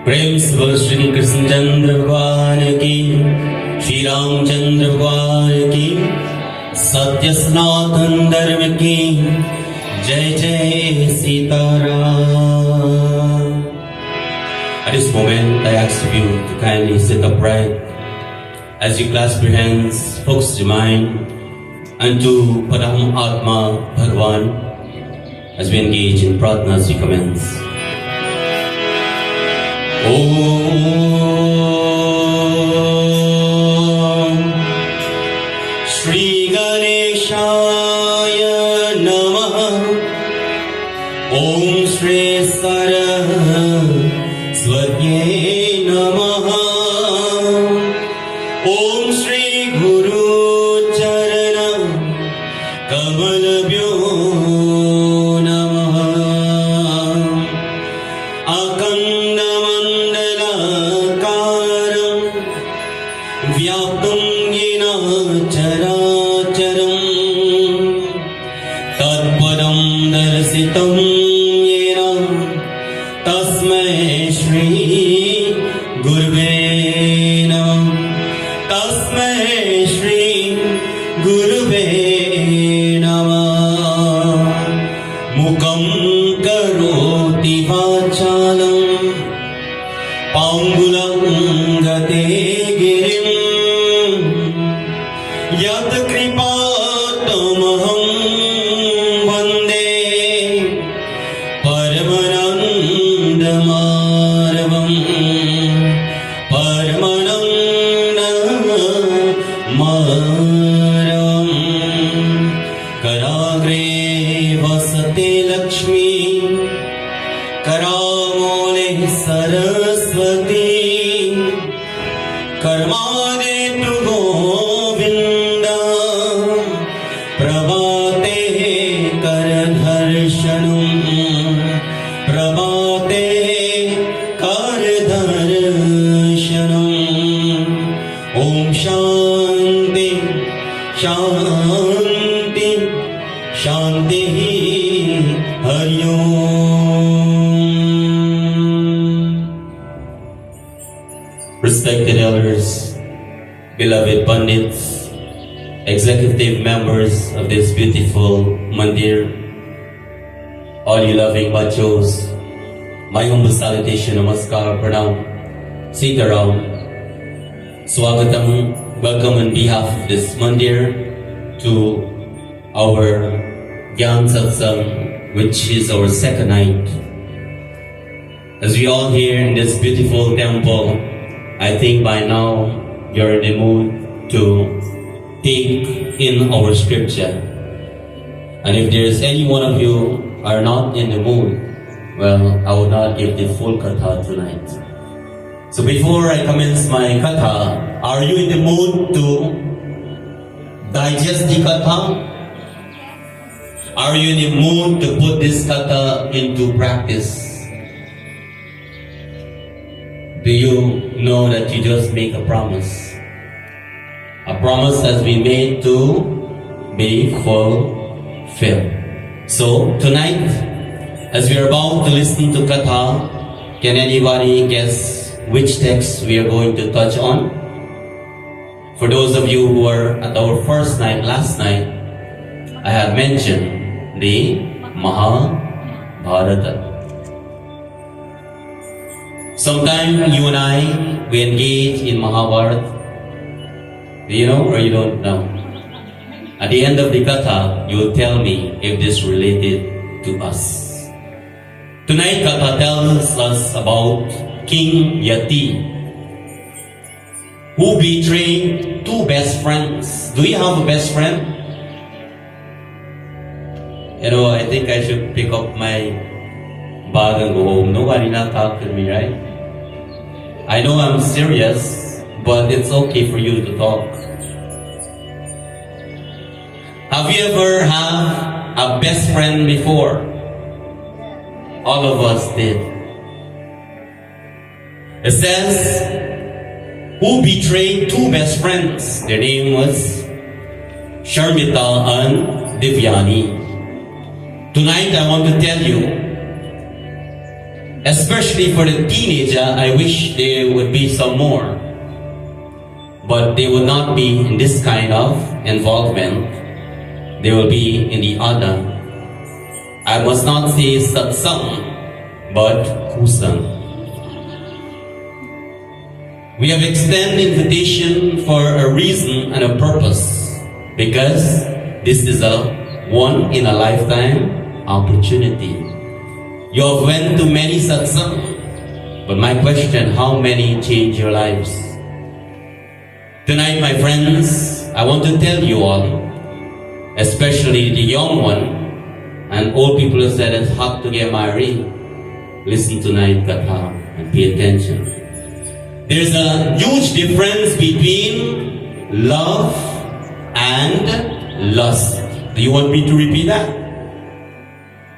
प्रेम से बोलो श्री कृष्ण चंद्र भगवान की, श्री रामचंद्र भगवान की, सत्य सनातन धर्म की जय जय Sitaram. At this moment, I ask you to kindly sit upright as you clasp your hands, focus your mind unto Param Atma Bhagwan as we engage in pratna as we commence. Om Shri Ganeshaya Namah. Om Shri Saraswatye Namah. Om Shri Guru Charana Kamalabhyo Namah. Akandamandalakaram Vyaptam Yena Characharam Tatpadam Darsitam Yena Tasmai Shri Gurve Namah. Tasmai Shri Gurve Namah. Mukam Karoti Vachalam Pangulam Gate Girim Yat Kripatamaham Vande Paramanandamaravam. Paramanandamaravam. Karagre vasate Lakshmi, Karamole Saraswati, Karmade tu Govinda, Prabhate Karadharshanam, Prabhate Karadharshanam. Om Shanti Shanti Shanti Hari Om. Respected elders, beloved Pandits, executive members of this beautiful Mandir, all you loving bachos, my humble salutation, namaskar, pranam, Sitaram, Swagatam, welcome on behalf of this Mandir to our Gyaan Satsangh, which is our second night. As we all here in this beautiful temple, I think by now you're in the mood to take in our scripture. And if there's any one of you are not in the mood, well, I will not give the full katha tonight. So before I commence my katha, are you in the mood to digest the katha? Are you in the mood to put this katha into practice? Do you know that you just make a promise? A promise has been made to be fulfilled. So tonight, as we are about to listen to katha, can anybody guess which text we are going to touch on? For those of you who were at our first night, last night, I had mentioned the Mahabharata. Sometime you and I, we engage in Mahabharata. Do you know or you don't know? At the end of the katha, you will tell me if this related to us. Tonight, katha tells us about King Yati, who betrayed two best friends. Do you have a best friend? You know, I think I should pick up my bag and go home. Nobody not talk to me, right? I know I'm serious, but it's okay for you to talk. Have you ever had a best friend before? All of us did. It says, who betrayed two best friends? Their name was Sharmita and Divyani. Tonight I want to tell you Especially for the teenager, I wish there would be some more. But they will not be in this kind of involvement. They will be in the other. I must not say Satsangh, but Kusang. We have extended invitation for a reason and a purpose, because this is a one in a lifetime opportunity. You have went to many satsang, but my question, how many change your lives? Tonight, my friends, I want to tell you all, especially the young one and old people who said it's hard to get married. Listen tonight, Katha, and pay attention. There's a huge difference between love and lust. Do you want me to repeat that?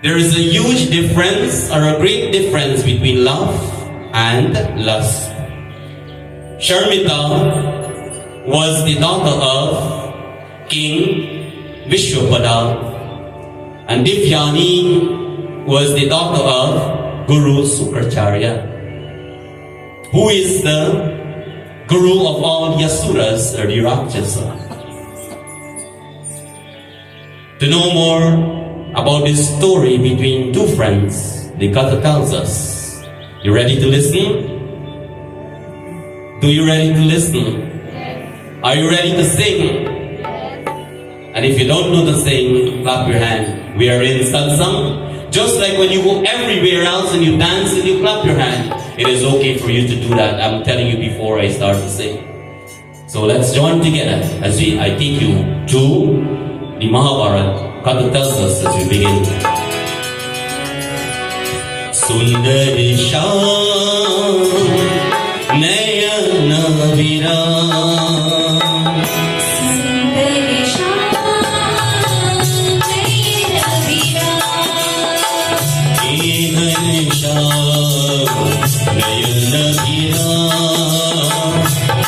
There is a huge difference, or a great difference, between love and lust. Sharmita was the daughter of King Vishwapada, and Divyani was the daughter of Guru Sukracharya, who is the guru of all the asuras, or the Rakshasa. To know more about this story between two friends, the Katha tells us. You ready to listen? Do you ready to listen? Yes. Are you ready to sing? Yes. And if you don't know to sing, clap your hand. We are in Satsangh. Just like when you go everywhere else and you dance and you clap your hand, it is okay for you to do that. I'm telling you before I start to sing. So let's join together as I take you to the Mahabharata. Katha tells us as we begin. Sundar Shyam Nayana Viram, Sundar Shyam Nayana Viram, Ehan Shyam Nayana Viram,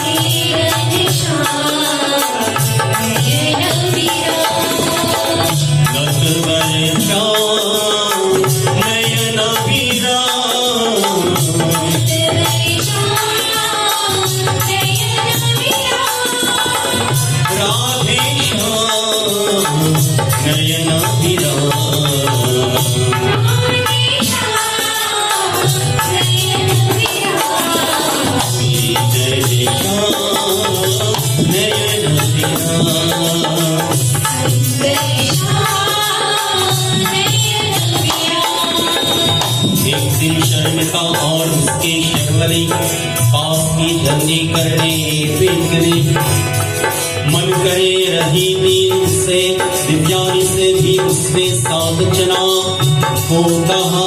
Ehan Shyam Nayana Viram, Natvar Shyam Nayana Viram, Natvar Shyam Nayana Viram, Radhe Shyam Nayana Viram, Radhe Shyam Nayana Viram, Sundar Shyam Nayana Viram, एक दिन शर्मिका और उसके शर्वली पास की धरनी करने फिक्री मन करे रही नींद से दिव्यानी से भी उसने साथ चना को कहा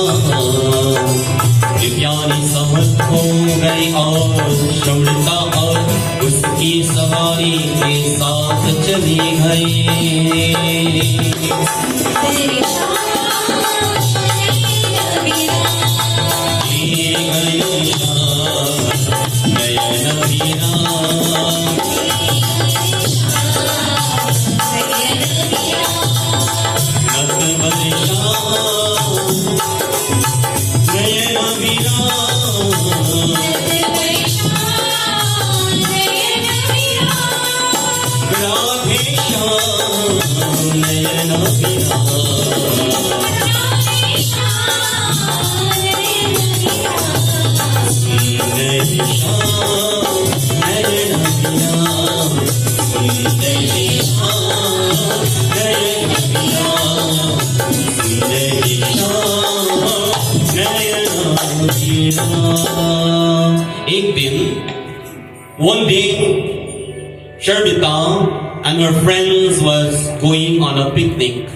दिव्यानी सहमत हो गई और शर्मिका और उसकी सवारी के साथ चली गई। एक दिन, one day, Sharmita and her friends was going on a picnic.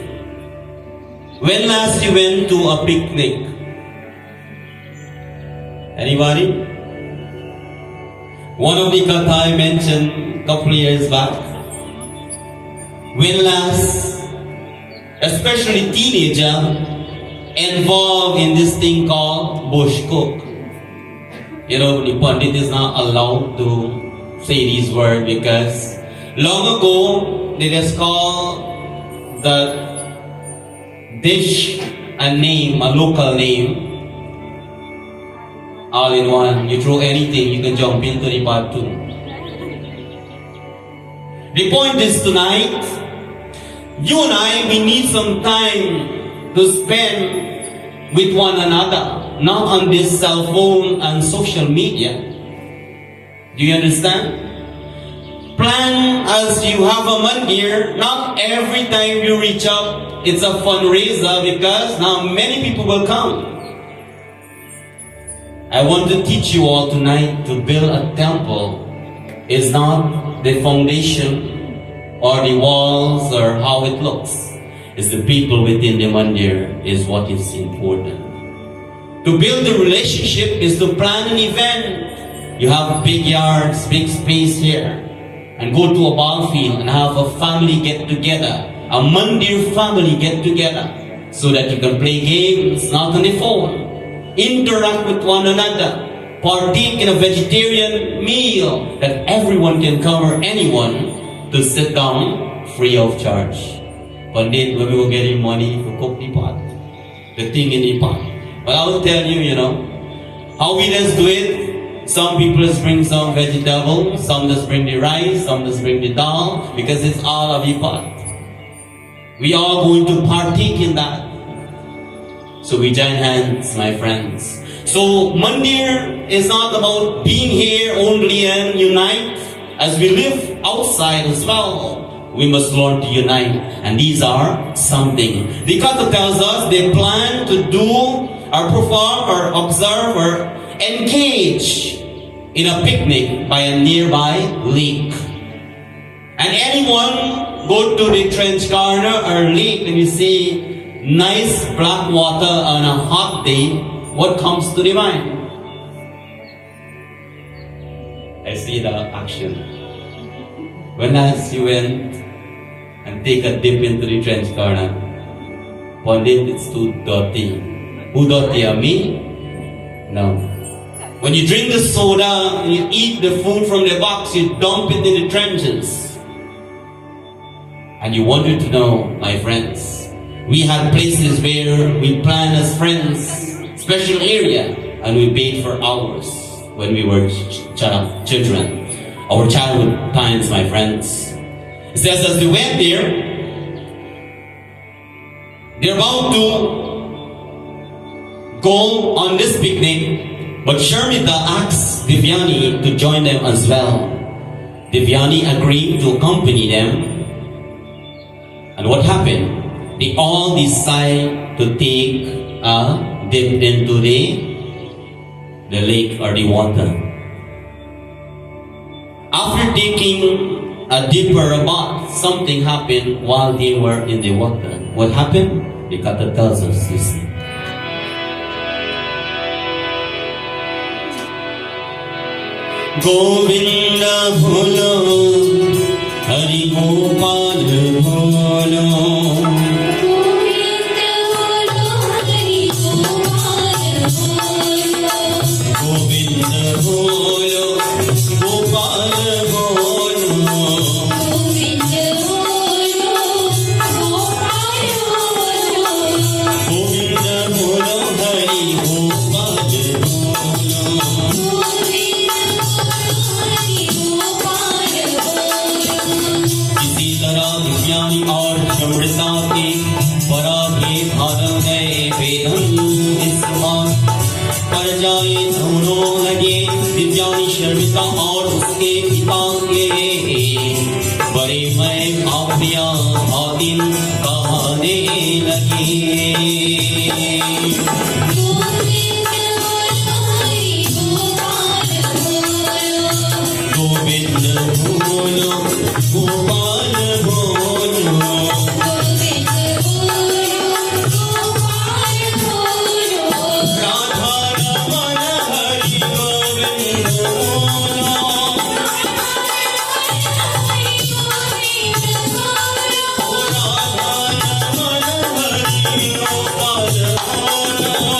When last you went to a picnic? Anybody? One of the katha I mentioned a couple of years back. When last, especially teenager, involved in this thing called bush cook. You know, the Pandit is not allowed to say these words because long ago they just called the dish a name, a local name. all in one. You throw anything, you can jump into the pot too. The point is tonight, you and I, we need some time to spend with one another, not on this cell phone and social media. Do you understand? Plan as you have a Mandir, not every time you reach up, it's a fundraiser because now many people will come. I want to teach you all tonight to build a temple is not the foundation or the walls or how it looks. It's the people within the Mandir is what is important. To build the relationship is to plan an event. You have big yards, big space here, and go to a ball field and have a family get together, a Mandir family get together, so that you can play games, not on the phone. Interact with one another, partake in a vegetarian meal that everyone can come or anyone to sit down free of charge. Pandit, when we were getting money for cook the pot, the thing in the pot. But I will tell you, how we just do it. Some people just bring some vegetables, some just bring the rice, some just bring the dal, because it's all of the pot. We are going to partake in that. So we join hands, my friends. So Mandir is not about being here only and unite. As we live outside as well, we must learn to unite. And these are something. The Kata tells us they plan to do or perform or observe or engage in a picnic by a nearby lake. And anyone go to the trench corner or lake and you see nice black water on a hot day, what comes to the mind? I see the action. When last you went and take a dip into the trench corner, Pandit, it's too dirty. Who dirty? Me? No. When you drink the soda and you eat the food from the box, you dump it in the trenches. And you wanted to know, my friends, we had places where we planned as friends, special area, and we paid for hours when we were children. Our childhood times, my friends. It says as they went there, they're about to go on this picnic, but Sharmita asked Divyani to join them as well. Divyani agreed to accompany them. And what happened? They all decide to take a dip into the lake or the water. After taking a dip or a bath, something happened while they were in the water. What happened? The Kata tells us, listen. Govinda bholo, Hari Gopal bholo. और उसके पिता के बड़े मैं काव्या दिन कहने लगे गोविंद बोलो गोपाल बोलो Oh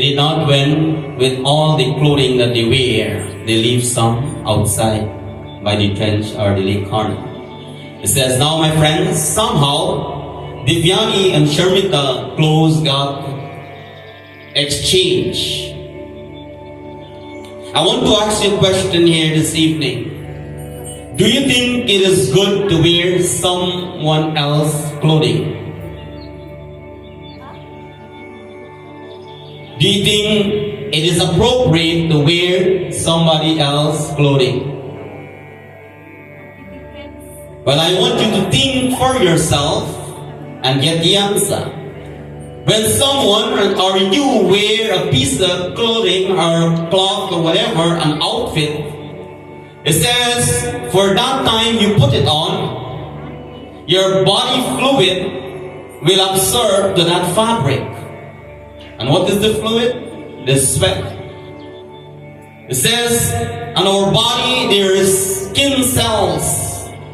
did not went with all the clothing that they wear. They leave some outside by the trench or the lake corner. It says, now my friends, somehow Divyani and Sharmita clothes got exchanged. I want to ask you a question here this evening. Do you think it is good to wear someone else's clothing? Do you think it is appropriate to wear somebody else's clothing? Well, I want you to think for yourself and get the answer. When someone or you wear a piece of clothing or cloth or whatever, an outfit, it says for that time you put it on, your body fluid will absorb to that fabric. And what is the fluid? The sweat. It says on our body there is skin cells.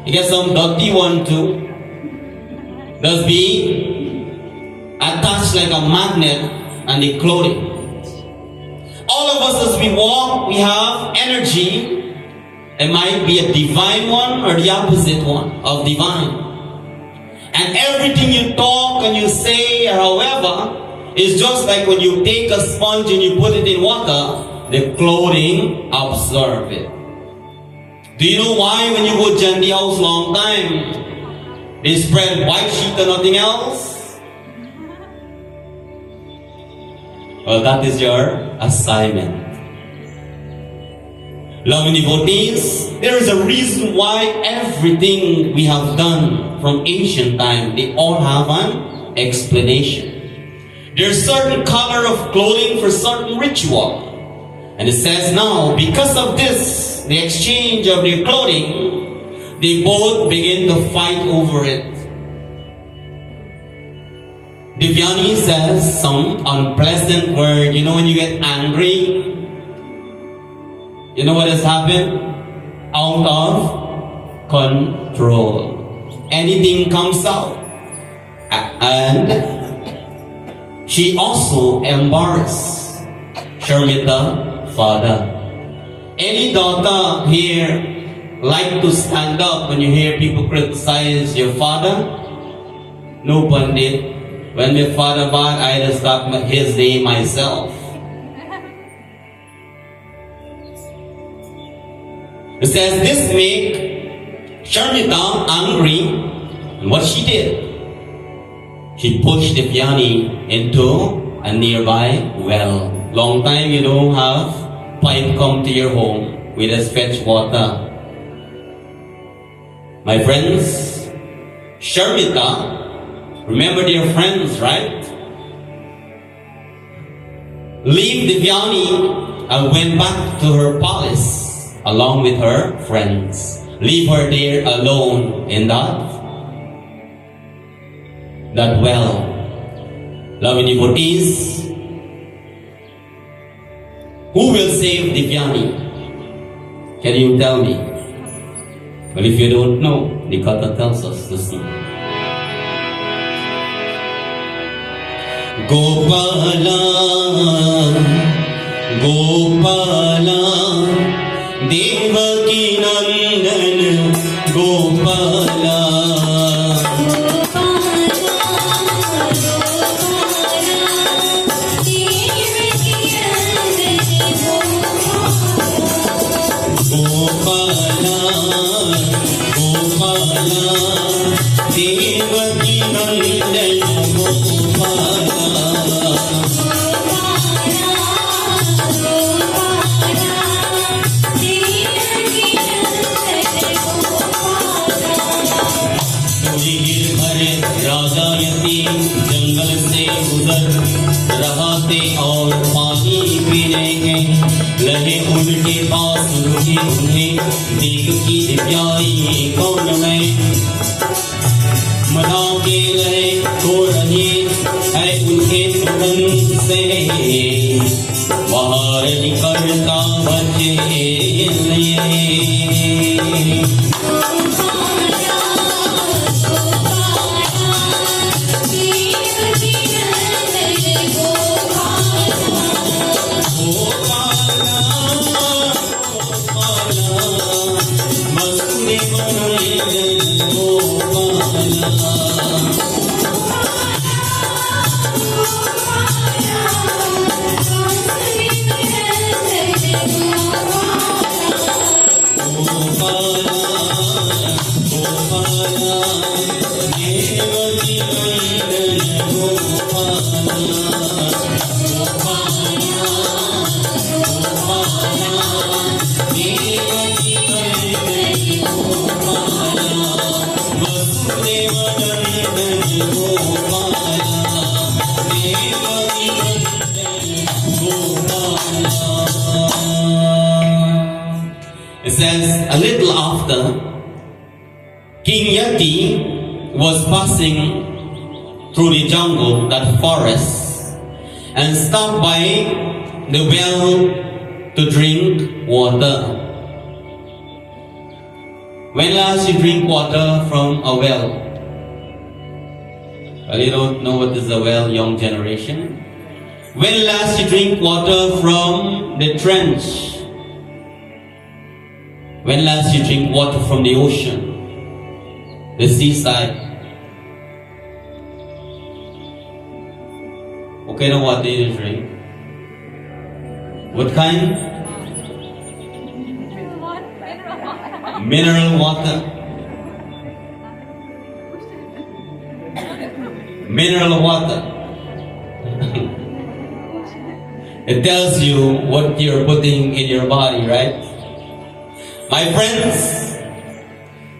You get some dirty one too. Does be attached like a magnet and the clothing. All of us as we walk, we have energy. It might be a divine one or the opposite one of divine. And everything you talk and you say or however is just like when you take a sponge and you put it in water, the clothing absorb it. Do you know why when you go to the house long time, they spread white sheet and nothing else? Well, that is your assignment. Loving devotees, there is a reason why everything we have done from ancient time, they all have an explanation. There's certain color of clothing for certain ritual. And it says now, because of this, the exchange of their clothing, they both begin to fight over it. Divyani says some unpleasant word. You know when you get angry, you know what has happened? Out of control. Anything comes out. And she also embarrassed Sharmita father. Any daughter here like to stand up when you hear people criticize your father? No, Pandit. When my father bad, I just stop his day myself. It says this make Sharmita angry, and what she did, she pushed Divyani into a nearby well. Long time you don't have pipe come to your home, we just fetch water. My friends, Sharmita, remember their friends, right? Leave Divyani and went back to her palace along with her friends. Leave her there alone in that well. Loving devotees, who will save Divyani? Can you tell me? Well, if you don't know, the Katha tells us, listen. Gopala, Gopala, Devaki Nandan, Gopala. जंगल से गुजर रहा थे और पानी पीने गए, लगे उनके पास रुके उन्हें देख की दिव्याई कौन मैं मना के रहे तो रहे है उनके सुगंध से बाहर निकलता बचे says, a little after, King Yati was passing through the jungle, that forest, and stopped by the well to drink water. When last you drink water from a well? Well, you don't know what is a well, young generation. When last you drink water from the trench? When last you drink water from the ocean, the seaside? What kind of water do you drink? What kind? Mineral water. Mineral water. It tells you what you're putting in your body, right? My friends,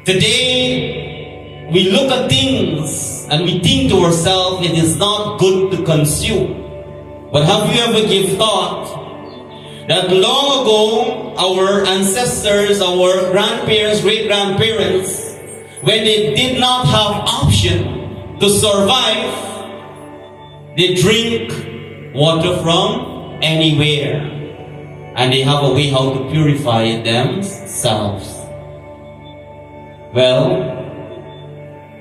today we look at things and we think to ourselves it is not good to consume. But have you ever give thought that long ago our ancestors, our grandparents, great-grandparents, when they did not have option to survive, they drink water from anywhere, and they have a way how to purify themselves. Well,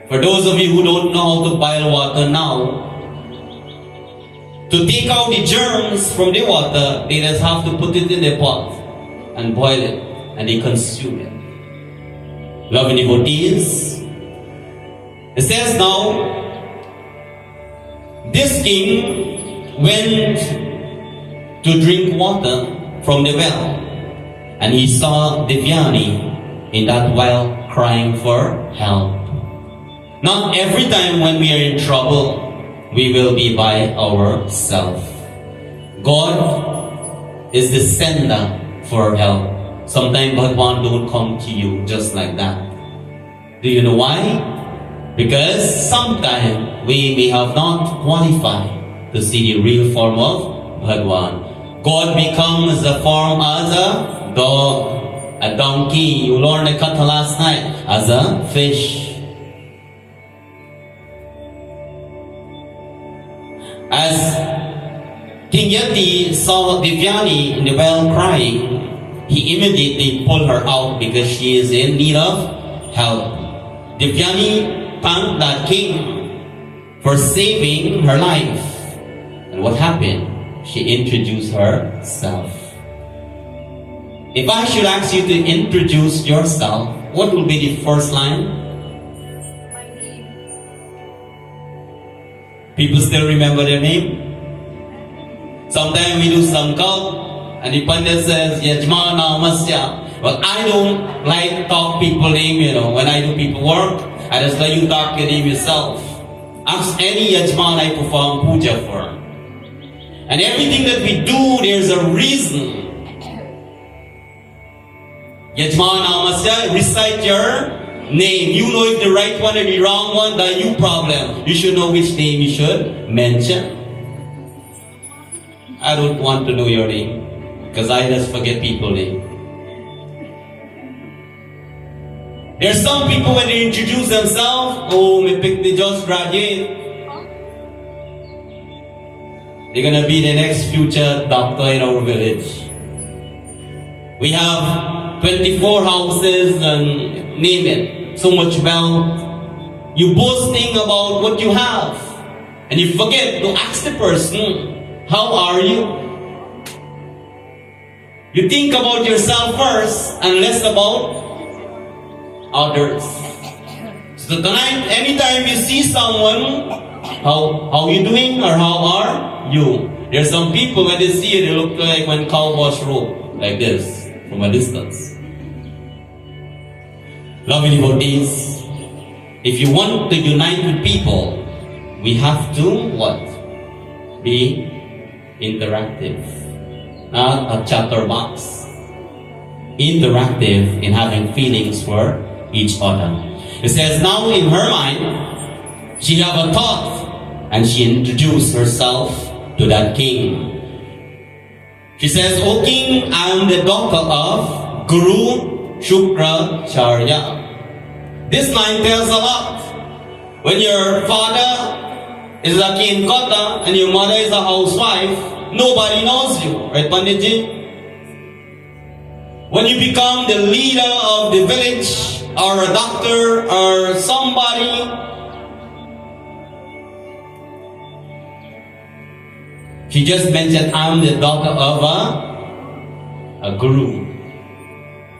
for those of you who don't know how to boil water now, to take out the germs from the water, they just have to put it in the pot and boil it, and they consume it. Loving devotees, it says now, this king went to drink water from the well, and he saw Devyani in that well crying for help. Not every time when we are in trouble, we will be by ourselves. God is the sender for help. Sometimes Bhagwan don't come to you just like that. Do you know why? Because sometimes we may have not qualified to see the real form of Bhagwan. God becomes the form as a dog, a donkey. You learned the katha last night, as a fish. As King Yati saw Devyani in the well crying, he immediately pulled her out because she is in need of help. Devyani thanked that king for saving her life. And what happened? She introduced herself. If I should ask you to introduce yourself, what will be the first line? People still remember their name? Sometimes we do some cult and the Pandit says, Yajman Namasya. But I don't like to talk people name, When I do people work, I just let you talk your name yourself. Ask any Yajman I perform puja for. And everything that we do, there's a reason. Yajman Namasya, recite your name. You know if the right one or the wrong one, then you problem. You should know which name you should mention. I don't want to know your name because I just forget people's name. There's some people when they introduce themselves, oh, me pick the just graduate. They're gonna be the next future doctor in our village. We have 24 houses and name it. So much wealth. You boasting about what you have. And you forget to ask the person, how are you? You think about yourself first and less about others. So tonight, anytime you see someone, how you doing or how are you? There's some people when they see you, they look like when cow wash robe, like this, from a distance. Lovely devotees, if you want to unite with people, we have to what? Be interactive. Not a chatterbox. Interactive in having feelings for each other. It says now in her mind, she have a thought and she introduced herself to that king. She says, O king, I am the daughter of Guru Shukracharya. This line tells a lot. When your father is a king kota and your mother is a housewife, nobody knows you, right, Panditji? When you become the leader of the village, or a doctor, or somebody, she just mentioned, I'm the daughter of a guru,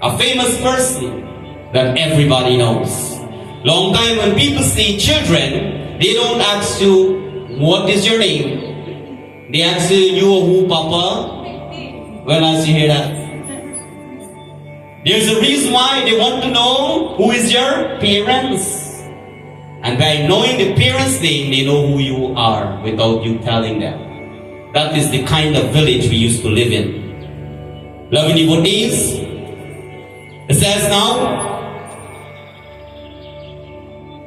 a famous person that everybody knows. Long time when people see children, they don't ask you, what is your name? They ask you who, Papa? When I hear that. There's a reason why they want to know who is your parents. And by knowing the parents' name, they know who you are without you telling them. That is the kind of village we used to live in. Loving devotees, it says now,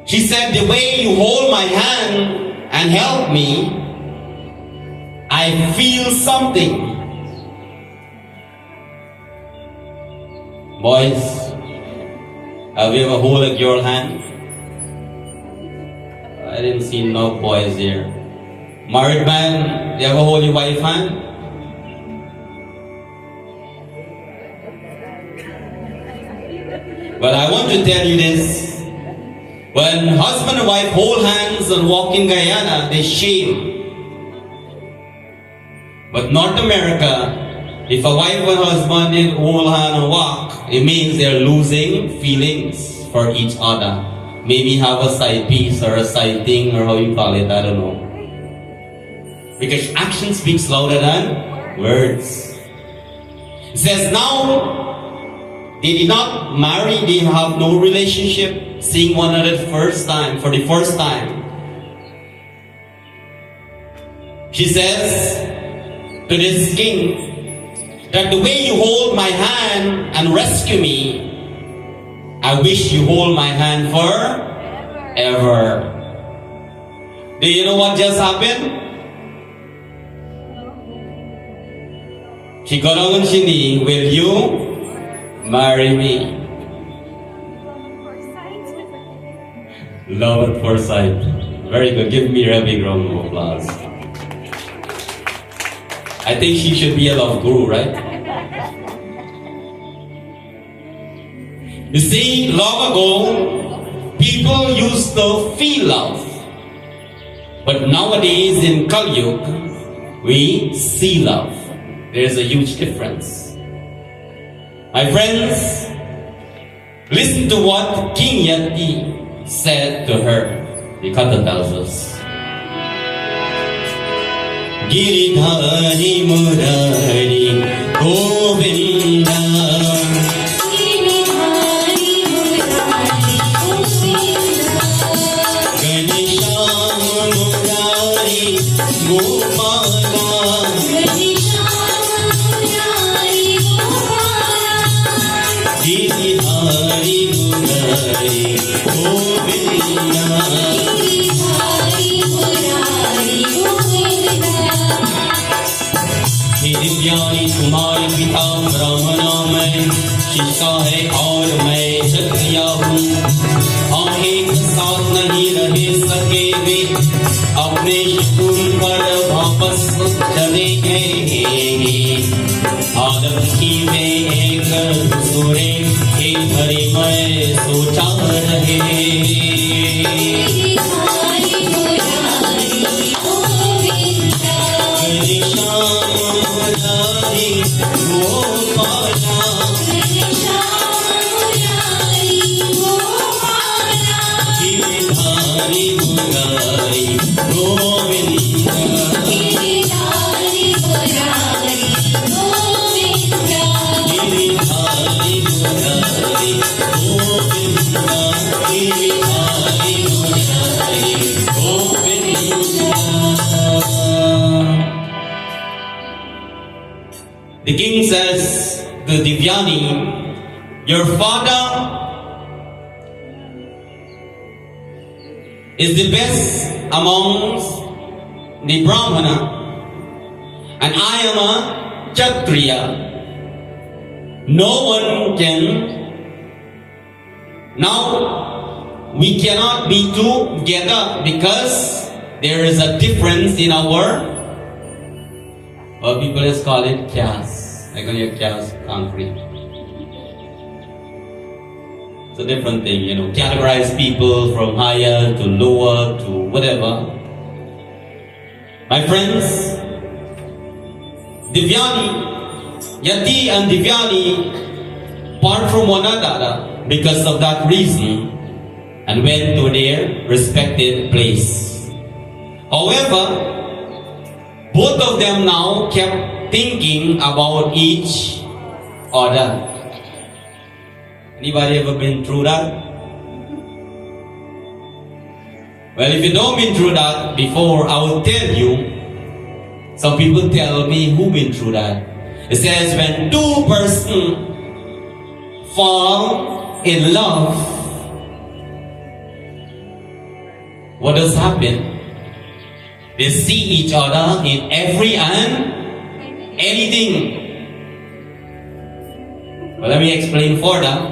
she said, the way you hold my hand and help me, I feel something. Boys, have you ever hold a girl hand? I didn't see no boys here. Married man, you ever hold your wife hand? But I want to tell you this. When husband and wife hold hands and walk in Guyana, they shame. But North America, if a wife and husband hold hand and walk, it means they're losing feelings for each other. Maybe have a side piece or a side thing or how you call it, I don't know. Because action speaks louder than words. It says now, they did not marry, they have no relationship, seeing one another for the first time. She says to this king that the way you hold my hand and rescue me, I wish you hold my hand forever. Do you know what just happened? She got on her knee, will you marry me? Love at first sight. Very good. Give me a big round of applause. I think she should be a love guru, right? You see, long ago, people used to feel love. But nowadays in Kali Yuga, we see love. There's a huge difference. My friends, listen to what King Yati said to her. The Katha tells us. Giridhari Murari Govinda, Giridhari Murari Govinda, Ganesha Murari Gopala, Ganesha Murari Gopala, Giridhari Murari Govinda, Giridhari Murari Govinda. Divyani तुम्हारे पिता ब्राह्मणा मैं शिक्षा है और मैं क्षत्रिया हूँ। हम एक साथ नहीं रह सके वे अपने स्कूल पर वापस चले गए। आदम की वे एक दूसरे के भरे मैं सोचा रहे। The king says to Divyani, your father is the best amongst the Brahmana and I am a Kshatriya. No one can Now, we cannot be together because there is a difference in our, what people just call it caste. Like on your caste concrete. It's a different thing, categorize people from higher to lower to whatever. My friends, Divyani, Yati and Divyani part from one another because of that reason and went to their respected place. However, both of them now kept thinking about each other. Anybody ever been through that? Well, if you don't been through that before, I will tell you. Some people tell me who been through that. It says when two persons fall in love, what does happen? They see each other in every and anything. Well, let me explain further.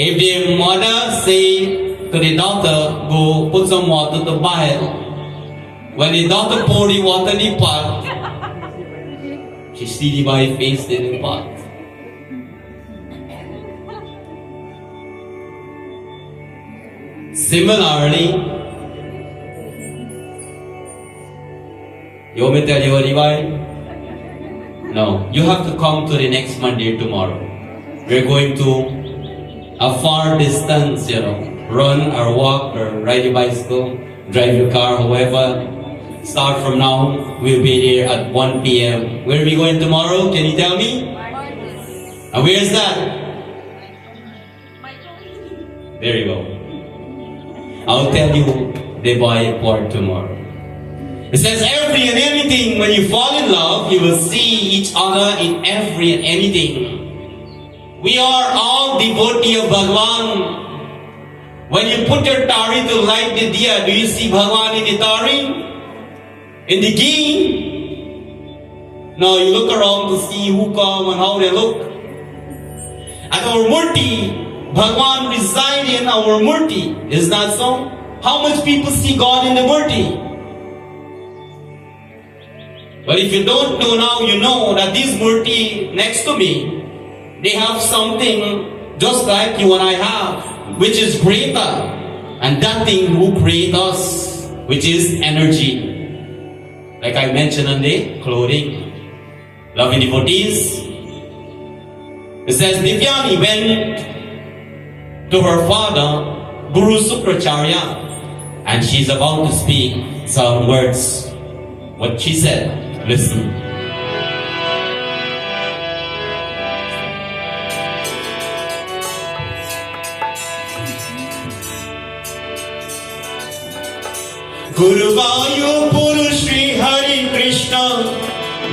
If the mother say to the daughter, go put some water to boil, when the daughter pour the water in the pot, she see the boy face in the pot. Similarly, you want me to tell you what divine? No. You have to come to the next Mandir tomorrow. We're going to a far distance, run or walk or ride your bicycle, drive your car, however. Start from now, we'll be there at 1 p.m. Where are we going tomorrow? Can you tell me? And where is that? There you go. I'll tell you the boy part tomorrow. It says every and anything, when you fall in love, you will see each other in every and anything. We are all devotee of Bhagavan. When you put your tari to light the diya, do you see Bhagavan in the tari? In the ghee? No, you look around to see who come and how they look. At our murti, Bhagavan resides in our murti. Is that so? How much people see God in the murti? But if you don't know now, you know that this murti next to me, they have something just like you and I have, which is greater. And that thing who created us, which is energy. Like I mentioned on the clothing. Loving devotees. It says Divyani went to her father, Guru Sukracharya, and she's about to speak some words. What she said, listen. Guruvayupur Shri Hari Krishna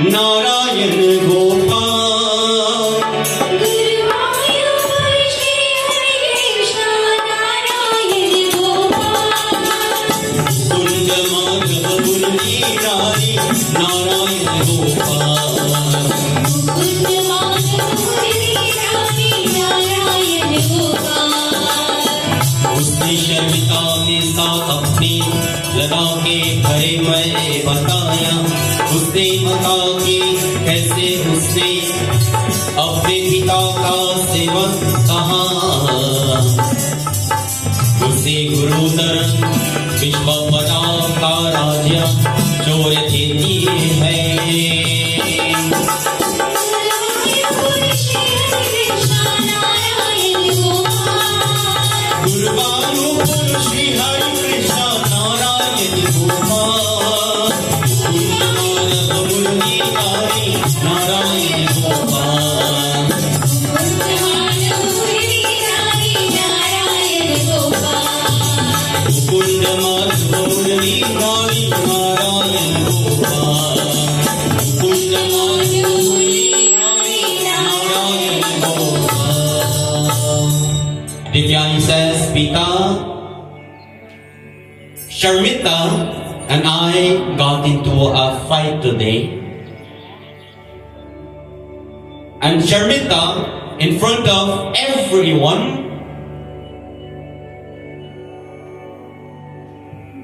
Narayan Gopal. Guruvayupur Shri Hari Krishna Narayan Gopal. Kunda Madhava Murali Narayan Gopal. Kunda Madhava Murali Narayan Gopal. उसने शर्मिता के साथ अपनी लगा के भरे मैं बताया, उसने बता के कैसे उसने अपने पिता का सेवक कहा। उसे गुरुधर विश्व बना का राज्य चोर देती है। Guruvayur Shri Hari Krishna Narayan Gopal. Guruvayur मुरलीधारी Narayan Gopal. Mukund Madhav मुरलीधारी Narayan Gopal. Mukund Madhav मुरलीधारी Narayan Gopal. Divyani says, Pita, Sharmita and I got into a fight today. And Sharmita, in front of everyone,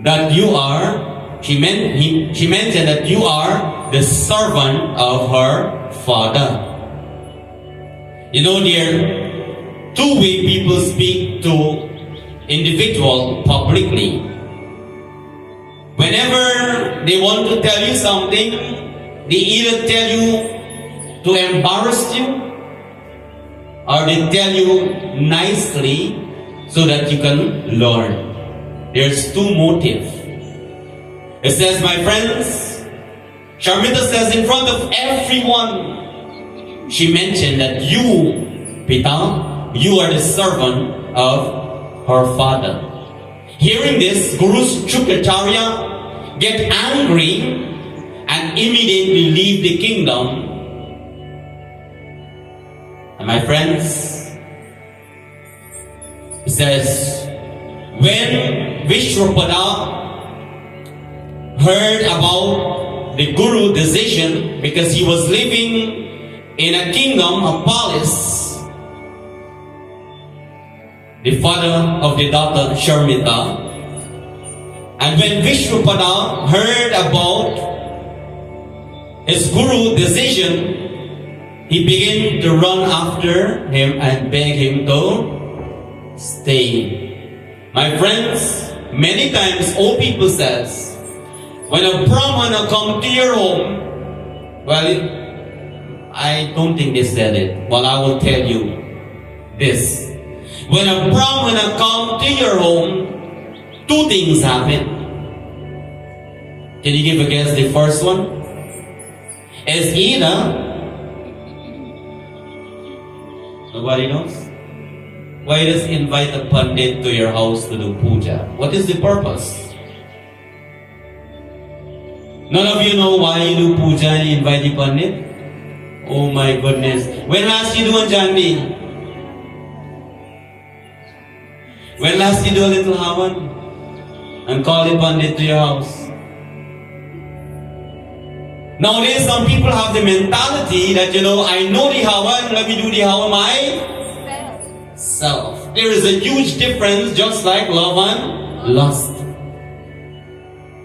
that you are, she mentioned that you are the servant of her father. You know, dear, two-way people speak to individual publicly. Whenever they want to tell you something, they either tell you to embarrass you, or they tell you nicely so that you can learn. There's two motives. It says, my friends, Sharmita says in front of everyone, she mentioned that you, Pita, you are the servant of her father. Hearing this, Guru Shukracharya get angry and immediately leave the kingdom. And my friends, it says, when Vishwapada heard about the Guru decision, because he was living in a kingdom, a palace, the father of the daughter Sharmita, and when Vishwapada heard about his Guru decision, he began to run after him and beg him to stay. My friends, many times old people says, when a Brahmana come to your home, well, I don't think they said it, but I will tell you this. When a Brahmana come to your home, two things happen. Can you give a guess? The first one is either, nobody knows? Why does invite a Pandit to your house to do puja? What is the purpose? None of you know why you do puja and you invite the Pandit? Oh my goodness. When last you do a jandi? When last you do a little havan? And call the Pandit to your house? Nowadays some people have the mentality that, I know the havan, let me do the havan myself. There is a huge difference, just like love and lust.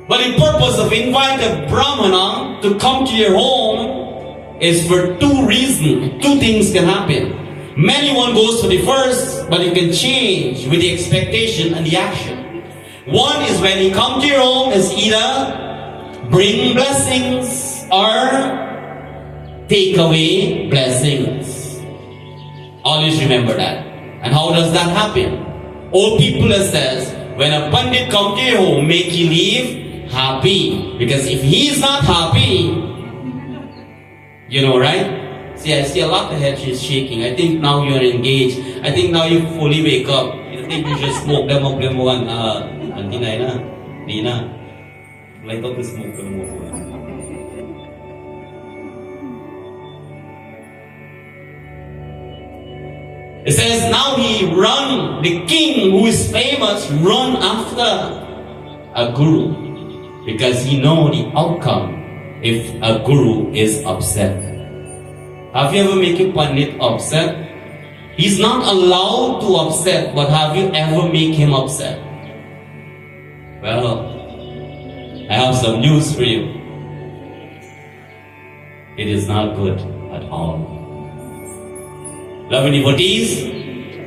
But the purpose of inviting a Brahmana to come to your home is for two reasons. Two things can happen. Many one goes for the first, but it can change with the expectation and the action. One is when he comes to your home is either bring blessings or take away blessings. Always remember that. And how does that happen? Old people says, when a Pandit comes to your home, make you leave happy. Because if he's not happy, right? See, I see a lot of head is shaking. I think now you're engaged. I think now you fully wake up. You think you should smoke them up them one. Hindi na. Di na. Light up the smoke them up. It says now the king who is famous run after a guru. Because he knows the outcome if a guru is upset. Have you ever made a Pandit upset? He's not allowed to upset, but have you ever made him upset? Well, I have some news for you. It is not good at all. Loving devotees,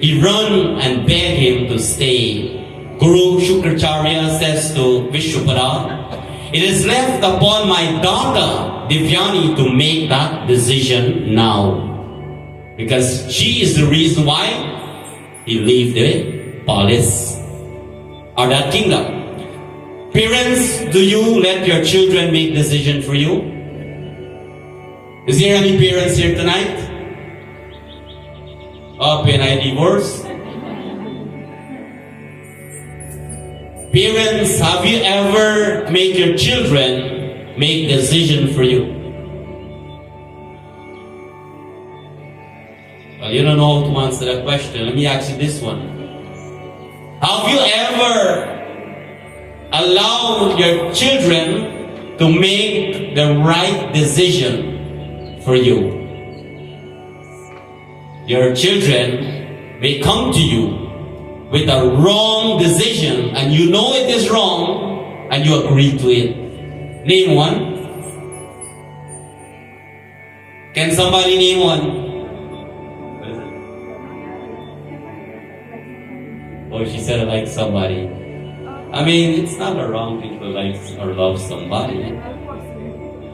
he run and beg him to stay. Guru Shukracharya says to Vishwapada, it is left upon my daughter Divyani to make that decision now. Because she is the reason why he leave the palace or that kingdom. Parents, do you let your children make decision for you? Is there any parents here tonight? Can I divorce? Parents, have you ever made your children make decision for you? Well, you don't know how to answer that question. Let me ask you this one. Have you ever allowed your children to make the right decision for you? Your children may come to you with a wrong decision and you know it is wrong, and you agreed to it? Name one. Can somebody name one? What is it? Oh, she said I like somebody. I mean, it's not a wrong thing to like or love somebody.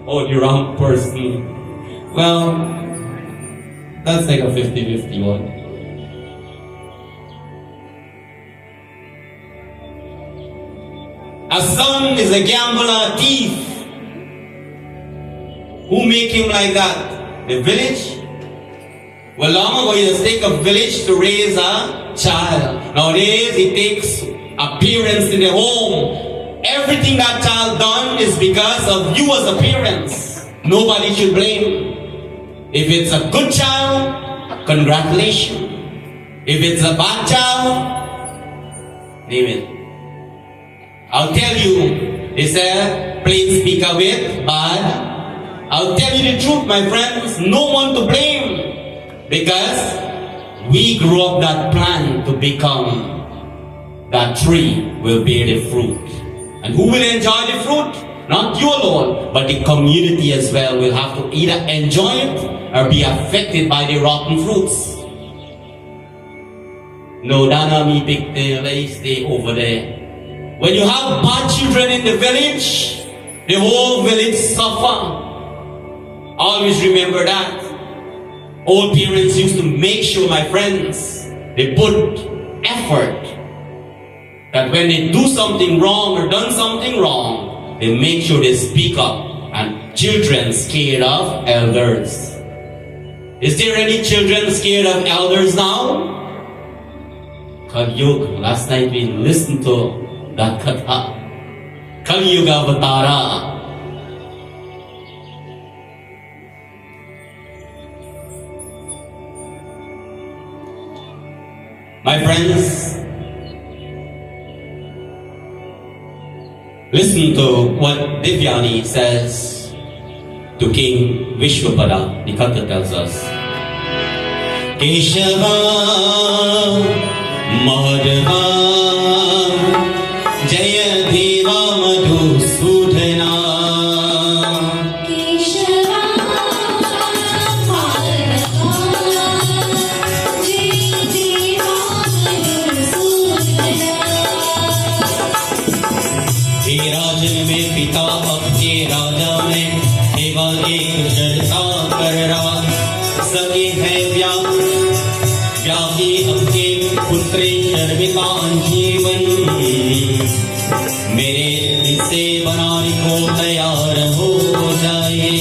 Oh, the wrong person. Well, that's like a 50-50 one. A son is a gambler, a thief. Who make him like that? The village? Well, long ago it take a village to raise a child. Nowadays it takes appearance in the home. Everything that child done is because of you as a parent. Nobody should blame. If it's a good child, congratulations. If it's a bad child, name it. I'll tell you, they said, plain speaker with bad. I'll tell you the truth, my friends, no one to blame. Because we grew up that plan to become that tree will bear the fruit. And who will enjoy the fruit? Not you alone, but the community as well will have to either enjoy it or be affected by the rotten fruits. No, Dana, me pick the place, stay over there. When you have bad children in the village, the whole village suffer. Always remember that. Old parents used to make sure, my friends, they put effort. That when they do something wrong or done something wrong, they make sure they speak up. And children scared of elders. Is there any children scared of elders now? Kalyug, last night we listened to that katha. Kalyuga Avatara. My friends, listen to what Divyani says to King Vishwapada. The Katha tells us, Keshava Madhava Jaya Deva Madhusudhana. मेरे दिल से बनाने को तैयार हो जाए.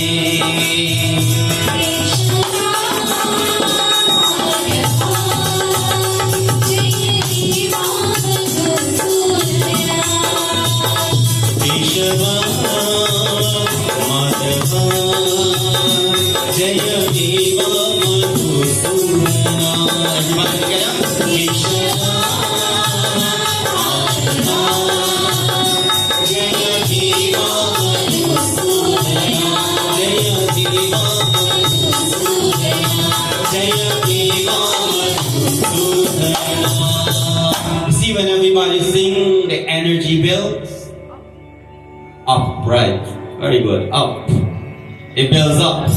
When everybody sing, the energy builds up, right? Very good, up. It builds up.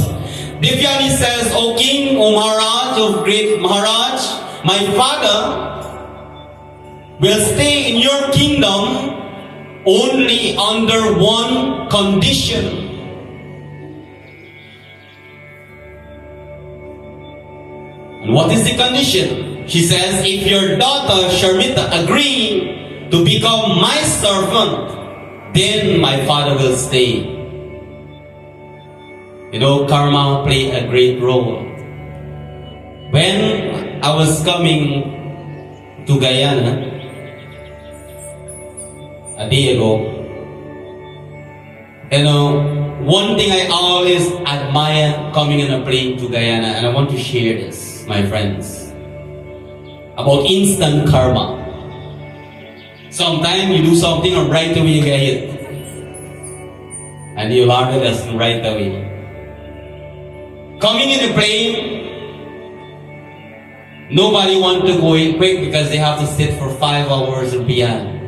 Divyani says, O King, O Maharaj, O great Maharaj, my father will stay in your kingdom only under one condition. And what is the condition? She says, if your daughter Sharmita agree to become my servant, then my father will stay. You know, karma play a great role. When I was coming to Guyana a day ago, you know, one thing I always admire coming on a plane to Guyana, and I want to share this, my friends, about instant karma. Sometimes you do something and right away you get hit. And you learn the lesson right away. Coming in a plane, nobody wants to go in quick because they have to sit for 5 hours or beyond.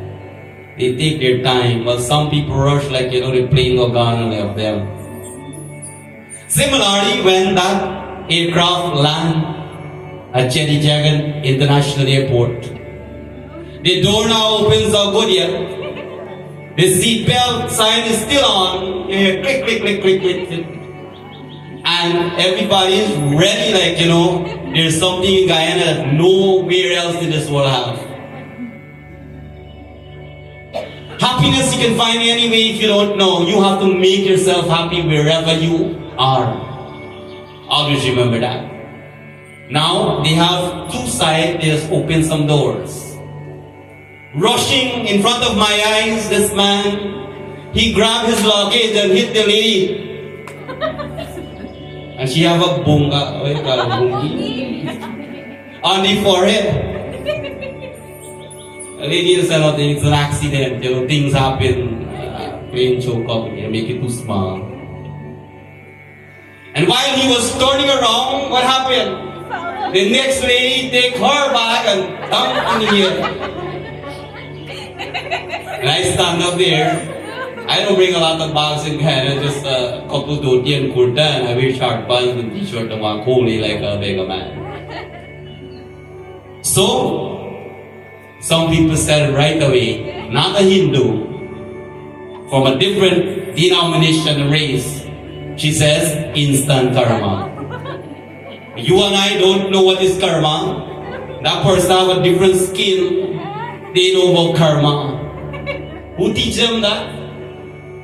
They take their time, while some people rush like, they're playing organ of them. Similarly, when that aircraft land at Cherry Jagan International Airport, the door now opens up good yet. The seatbelt sign is still on. You hear click, click, click, click, click, click. And everybody is ready, like, there's something in Guyana that nowhere else in this world have. Happiness you can find anyway if you don't know. You have to make yourself happy wherever you are. Always remember that. Now, they have two sides, they just open some doors. Rushing in front of my eyes, this man, he grabbed his luggage and hit the lady. And she have a bunga, on the forehead. The lady said, it's an accident, things happen, plane choke up, make it too small. And while he was turning around, what happened? The next lady take her bag and dump in the air. And I stand up there. I don't bring a lot of bags in Canada, just a couple dhoti and kurta, and I wear short pants and t-shirt and walk holy like a beggar man. So, some people said right away, not a Hindu, from a different denomination and race, she says, instant karma. You and I don't know what is karma. That person have a different skill. They know about karma. Who teach them that?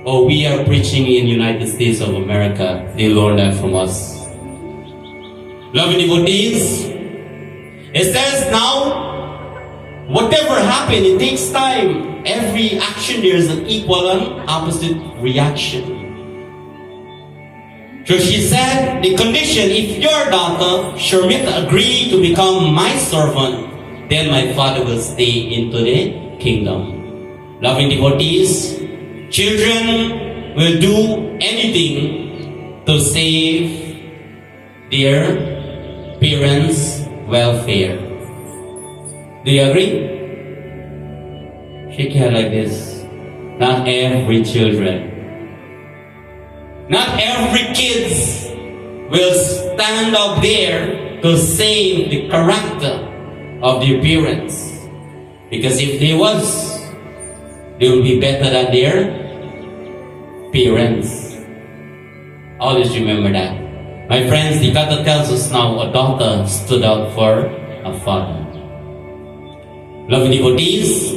Oh, we are preaching in United States of America. They learn that from us. Loving devotees, it says now, whatever happened, it takes time. Every action there is an equal and opposite reaction. So she said, the condition, if your daughter, Sharmita, agree to become my servant, then my father will stay into the kingdom. Loving devotees, children will do anything to save their parents' welfare. Do you agree? Shake your head like this. Not every children. Not every kids will stand up there to save the character of their parents. Because if they was, they will be better than their parents. Always remember that. My friends, the Kata tells us now a daughter stood up for a father. Loving devotees,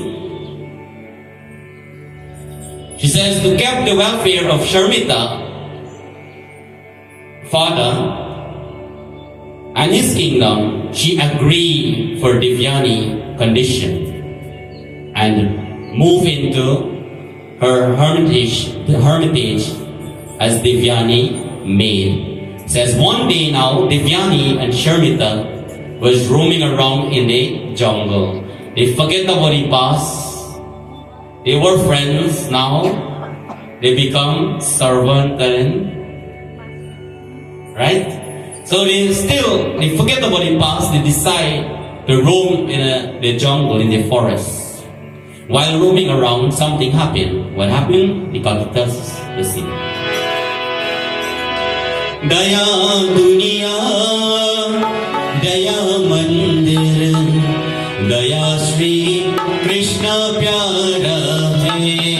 she says to keep the welfare of Sharmita, father, and his kingdom, she agreed for Divyani condition and move into her hermitage as Divyani maid. Says one day now, Divyani and Sharmita was roaming around in the jungle. They forget about the past. They were friends now. They become servant and right? So they forget about the past. They decide to roam in the jungle, in the forest. While roaming around, something happened. What happened? The God tells us the scene. Daya duniya, daya mandir, daya Shri Krishna pyara hai.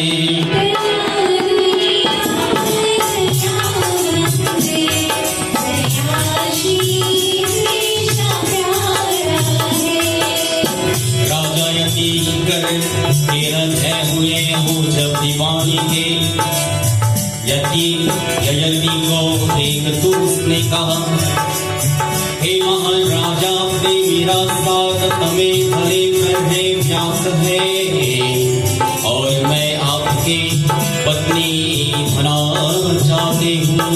हुए हो जब दीवानी के यति को देख तू उसने कहा हे महान राजा अपने मेरा स्वागत में भरे करने व्याप्त है और मैं आपकी पत्नी बना चाहती हूँ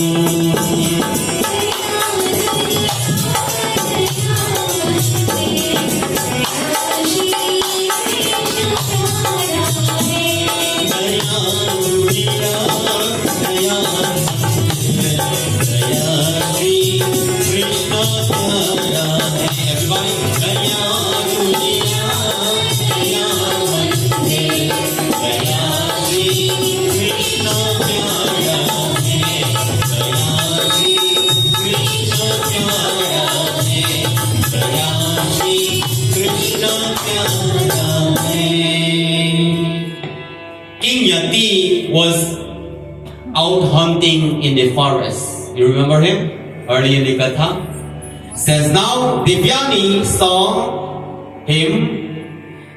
was out hunting in the forest. You remember him? Early in the Katha. Says, now Devyani saw him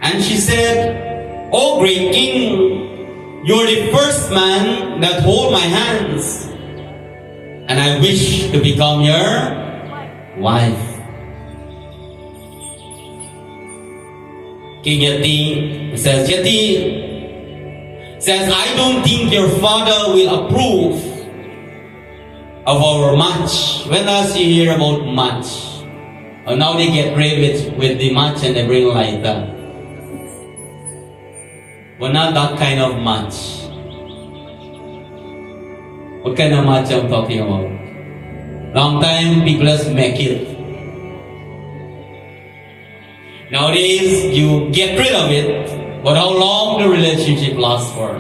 and she said, "O great king, you're the first man that hold my hands, and I wish to become your wife." King Yati says, I don't think your father will approve of our match. When last you hear about match? Oh, now they get ready with the match and they bring lighter. But not that kind of match. What kind of match I'm talking about? Long time people just make it. Nowadays, you get rid of it, but how long the relationship lasts for?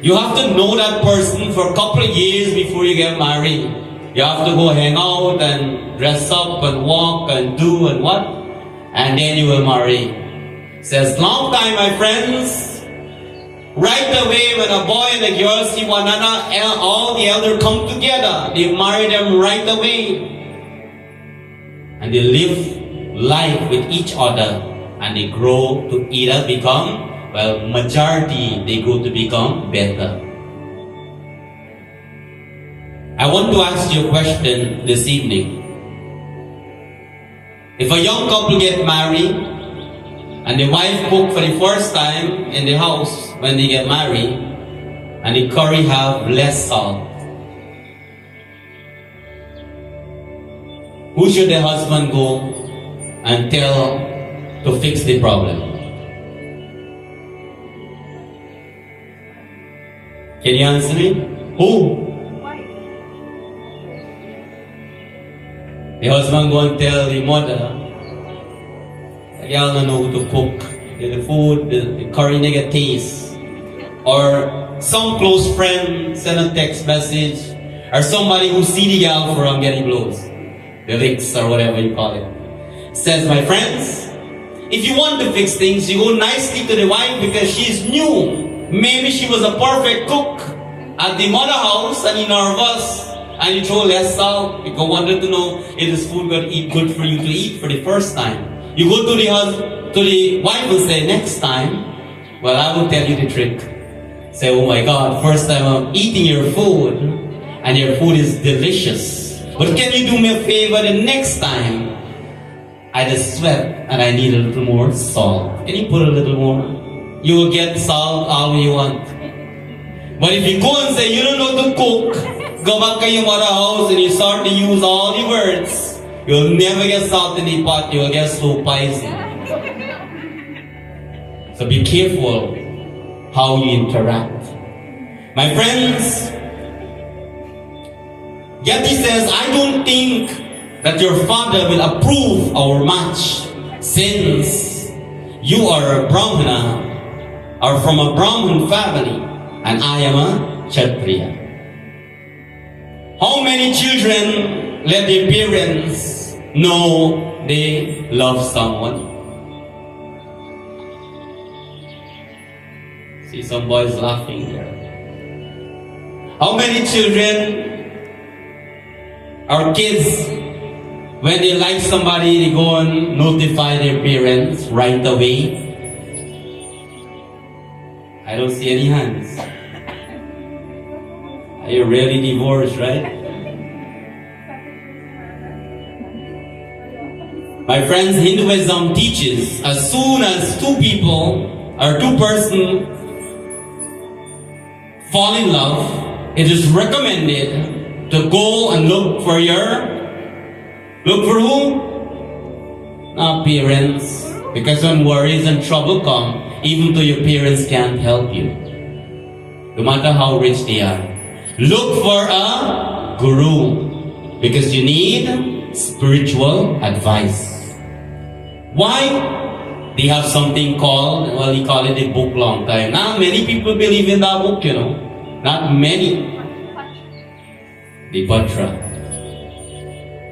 You have to know that person for a couple of years before you get married. You have to go hang out and dress up and walk and do and what, and then you will marry. Says, long time, my friends. Right away, when a boy and a girl see one another, all the elders come together. They marry them right away, and they live life with each other, and they grow to either become, well, majority, they go to become better. I want to ask you a question this evening. If a young couple get married, and the wife cook for the first time in the house when they get married, and the curry have less salt, who should the husband go and tell to fix the problem? Can you answer me? Who? The husband go and tell the mother, y'all don't know to cook. The food, the curry nigga taste. Or some close friend send a text message, or somebody who see the gal for getting blows. The licks or whatever you call it. Says, my friends, if you want to fix things, you go nicely to the wife because she's new. Maybe she was a perfect cook at the mother house and you're nervous and you throw less salt because you wanted to know if this food going to eat good for you to eat for the first time. You go to the wife and say, next time, well, I will tell you the trick. Say, oh my God, first time I'm eating your food and your food is delicious. But can you do me a favor the next time? I just sweat and I need a little more salt. Can you put a little more? You will get salt all you want. But if you go and say you don't know to cook, go back to your mother house and you start to use all the words, you'll never get salt in the pot, you'll get slow poison. So be careful how you interact. My friends, Yati says, I don't think that your father will approve our match since you are a Brahmana or from a Brahmin family and I am a Kshatriya. How many children let their parents know they love someone? See some boys laughing there. How many children or kids, when they like somebody, they go and notify their parents right away? I don't see any hands. Are you really divorced, right? My friends, Hinduism teaches as soon as two people or two persons fall in love, it is recommended to go and look for who? Not parents. Because when worries and trouble come, even though your parents can't help you, no matter how rich they are. Look for a guru because you need spiritual advice. Why? They have something called, well, he called it a book long time. Not many people believe in that book, you know. Not many. The Patra.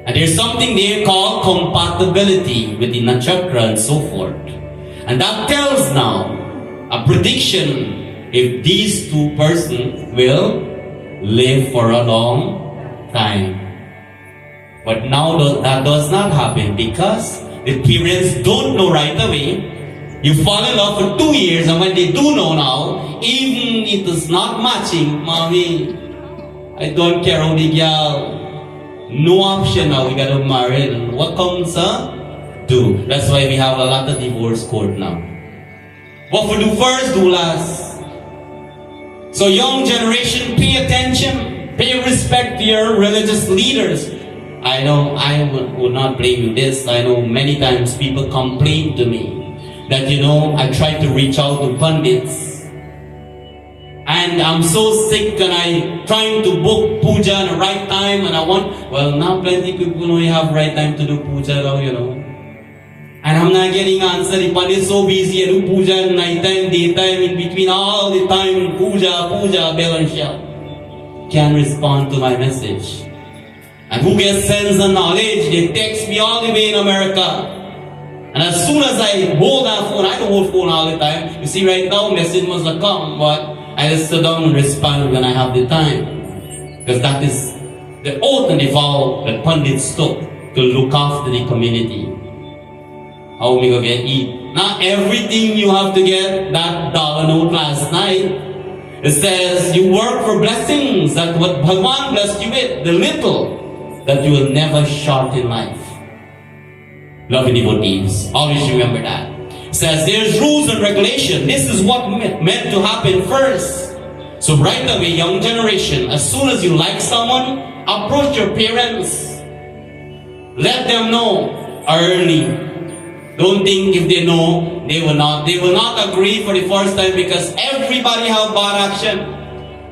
And there's something there called compatibility with the nakshatra and so forth. And that tells now a prediction if these two persons will live for a long time. But now that does not happen because the parents don't know right away. You fall in love for 2 years, and when they do know now, even if it is not matching, mommy, I don't care how the girl. No option now, we gotta marry. What comes do? That's why we have a lot of divorce court now. What we do first, do last. So young generation, pay attention, pay respect to your religious leaders. I know I will not blame you this. I know many times people complain to me that, I try to reach out to pundits. And I'm so sick and I trying to book puja at the right time and now plenty people know you have right time to do puja now, And I'm not getting answer. The pundit is so busy, I do puja at night time, daytime, in between all the time, puja, bell and shell. Can't respond to my message. And who gets sense and knowledge, they text me all the way in America. And as soon as I hold that phone, I don't hold phone all the time. You see right now, message must have come, but I just sit down and respond when I have the time. Because that is the oath and the vow that pundits took to look after the community. How we gonna get eat? Not everything you have to get that dollar note last night. It says you work for blessings, that what Bhagwan blessed you with, the little that you will never short in life. Loving devotees, always remember that. It says there's rules and regulation. This is what meant to happen first. So right away, young generation, as soon as you like someone, approach your parents. Let them know early. Don't think if they know, they will not agree for the first time because everybody have bad action.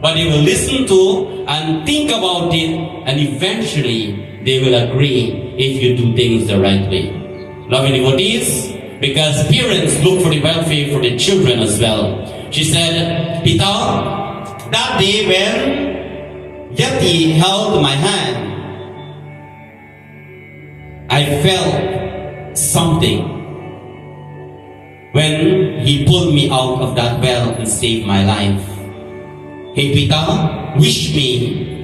But they will listen to and think about it, and eventually they will agree if you do things the right way. Loving devotees, because parents look for the welfare for the children as well. She said, Pita, that day when Yati held my hand, I felt something when he pulled me out of that well and saved my life. Hey Pita, wish me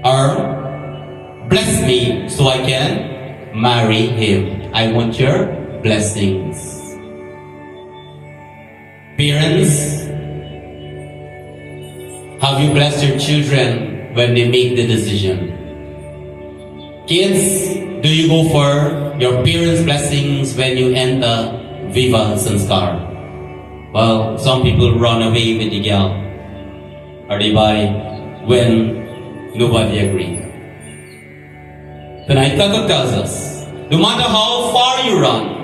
or bless me so I can marry him. I want your blessings. Parents, have you blessed your children when they make the decision? Kids, do you go for your parents' blessings when you enter Viva Sanskar? Well, some people run away with the girl, or they buy when nobody agrees. Tonight, Tata tells us, no matter how far you run,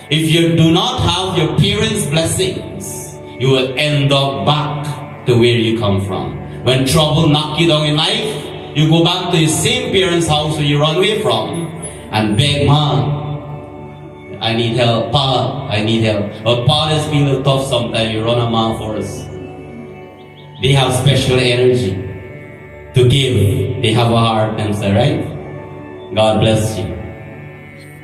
if you do not have your parents' blessings, you will end up back to where you come from. When trouble knocks you down in life, you go back to the same parents' house where you run away from and beg, Ma, I need help. Pa, I need help. But Pa has been a little tough sometimes. You run a mile for us. They have special energy to give. They have a heart and say, right? God bless you.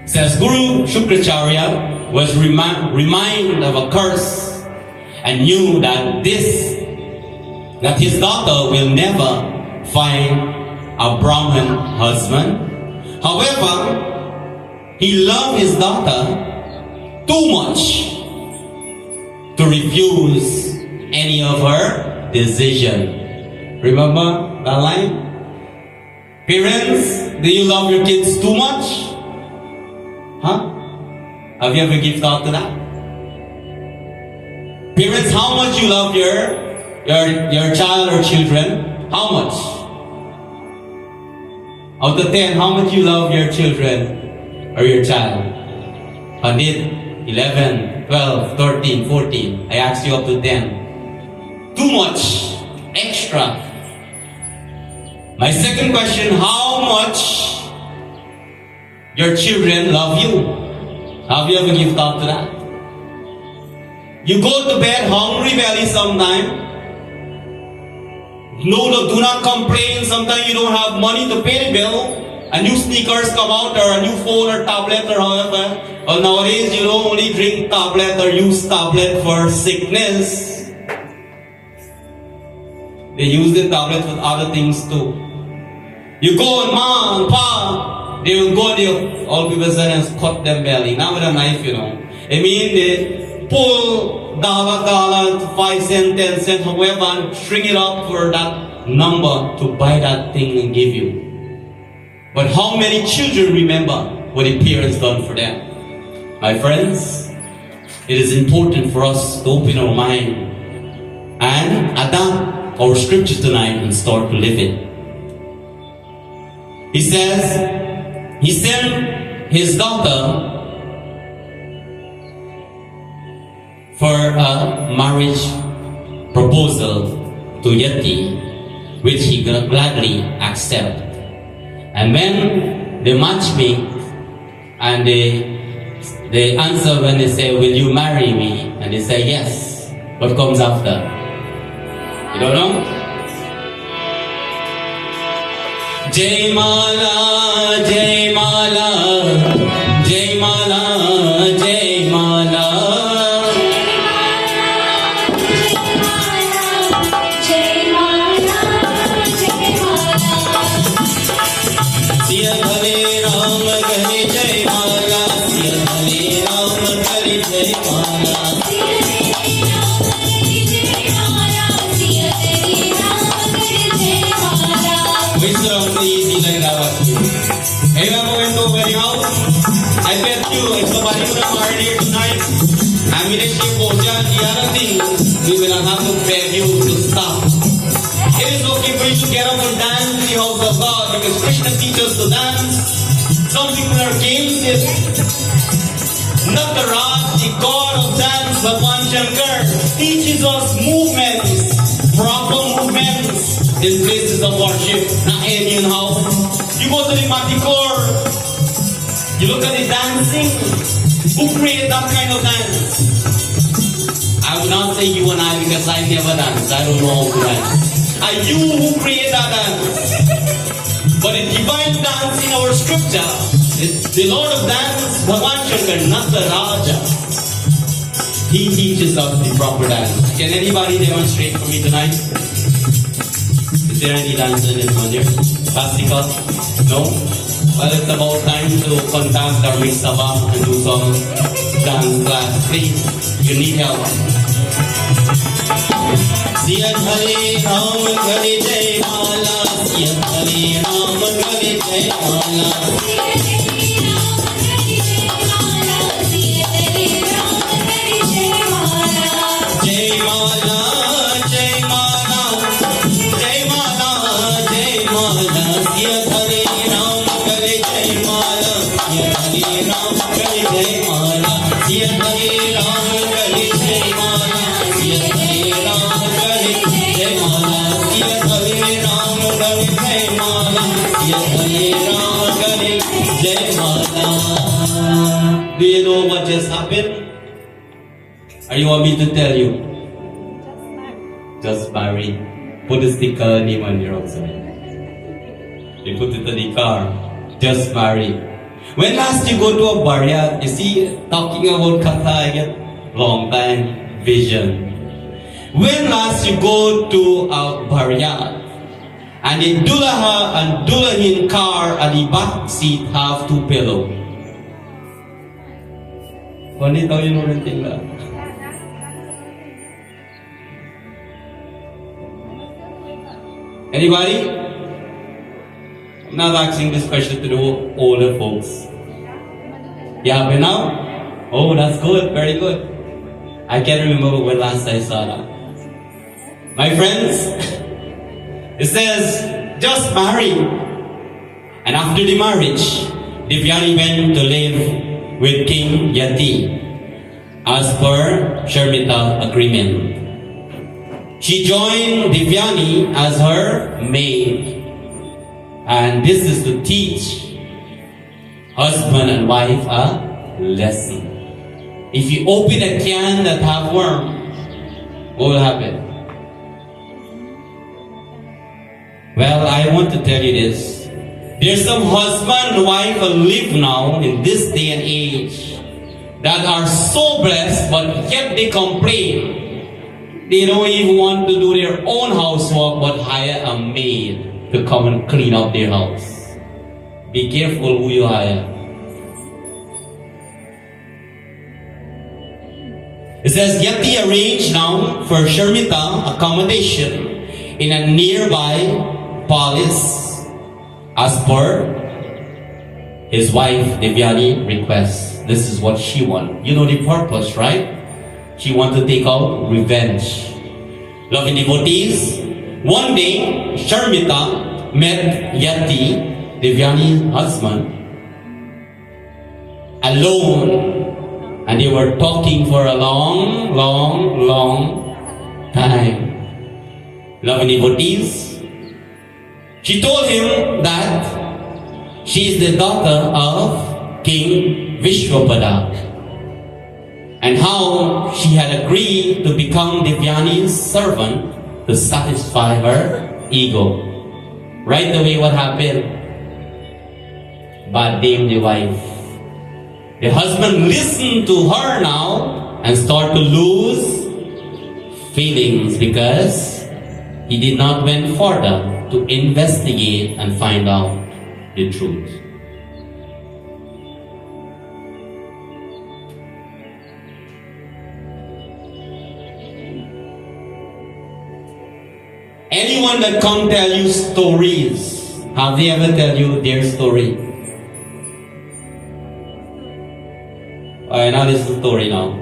Says Guru Shukracharya was reminded of a curse and knew that his daughter will never find a Brahmin husband. However, he loved his daughter too much to refuse any of her decision. Remember that line? Parents, do you love your kids too much? Huh? Have you ever given thought to that? Parents, how much you love your child or children? How much? Out of 10, how much you love your children or your child? Pandit, 11, 12, 13, 14. I asked you up to 10. Too much. Extra. My second question, how much your children love you? Have you ever given thought to that? You go to bed hungry belly sometime. No, do not complain. Sometimes you don't have money to pay the bill. A new sneakers come out or a new phone or tablet or however. Well, nowadays you don't only drink tablet or use tablet for sickness. They use the tablet with other things too. You go and ma and pa, they will go there, all people say and cut them belly. Not with a knife, you know. I mean, they pull dollar, 5 cents, 10 cents, however, and string it up for that number to buy that thing and give you. But how many children remember what the parents done for them? My friends, it is important for us to open our mind and adapt our scripture tonight and start to live it. He says, he sent his daughter for a marriage proposal to Yeti, which he gladly accepted. And when they matchmake and they answer when they say, will you marry me? And they say yes. What comes after? You don't know? Jai Mala, Jai Mala, Jai Mala, Jai Mala. Hey, I'm going to very house. I bet you, if somebody would have married here tonight, I'm going to ship Gyaan, the other thing, we will not have to beg you to stop. It is okay for you to get up and dance in the house of God because Krishna teaches us to dance. Some people are against it. Nataraj, the god of dance, Bhagwan Shankar, teaches us movements, proper movements in places of worship, not alien house. You go to the Matikor, you look at the dancing. Who created that kind of dance? I would not say you and I because I never danced. I don't know how to dance. Are you who created that dance? But the divine dance in our scripture, the Lord of dance, Bhagwan Shankar, not the Raja. He teaches us the proper dance. Can anybody demonstrate for me tonight? Is there any dancer in this Mandir? Classical? No? Well, it's about time to contact our Miss Sabah and do some dance class. Please, you need help. Siyat Hare Ram Hare Jai Mala, Siyat Hare Ram Hare Jai Mala. Jai Mala, Jai Mala, Jai Mala, Jai Mala, Siyat Hare Ram Hare Jai Mala, Siyat Hare Ram Hare Jai Mala, Siyat Hare Ram Hare Jai Mala, Siyat Hare Ram Hare Jai Mala, Siyat Hare Ram Hare Jai Mala, Siyat Hare Ram Hare Jai Mala. Do you know what just happened? Or you want me to tell you? Just married. Put the sticker name on your outside. They put it in the car. Just married. When last you go to a barya, you see, talking about katha, I get long time vision. When last you go to a barya, and the dulaha and dulahin car at the back seat have 2 pillows. Kung tahu yun ulit tinggal. Anybody? I'm not asking this question to the older folks. You happy now? Oh, that's good. Very good. I can't remember when last I saw that. My friends, it says, just marry. And after the marriage, Divyani went to live with King Yati as per Sharmita agreement. She joined Divyani as her maid. And this is to teach husband and wife a lesson. If you open a can that have worm, what will happen? Well, I want to tell you this. There's some husband and wife who live now in this day and age that are so blessed, but yet they complain. They don't even want to do their own housework but hire a maid to come and clean up their house. Be careful who you hire. It says, Yati arranged now for Sharmita accommodation in a nearby palace as per his wife Devyani requests. This is what she wants. You know the purpose, right? She wants to take out revenge. Loving devotees, one day Sharmita met Yati, Devyani's husband, alone. And they were talking for a long time. Loving devotees, she told him that she is the daughter of King Vishwapada and how she had agreed to become Devyani's servant to satisfy her ego. Right away, what happened? Bad name the wife. The husband listened to her now and started to lose feelings because he did not went further to investigate and find out the truth. Anyone that come tell you stories, have they ever tell you their story? Alright, now this is the story now.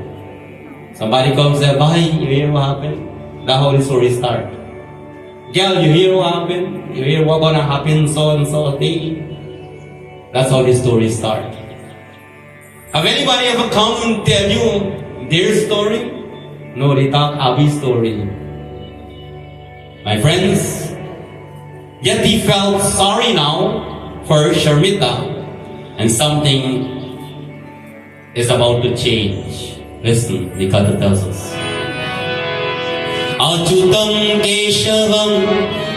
Somebody comes and says, Bhai, you hear what happened? That's how the story start. Girl, you hear what happened? You hear what gonna happen so and so day? That's how the story start. Have anybody ever come and tell you their story? No, they talk Abhi's story. My friends, yet he felt sorry now for Sharmita and something is about to change. Listen, the Katha tells us. Achutam Keshavam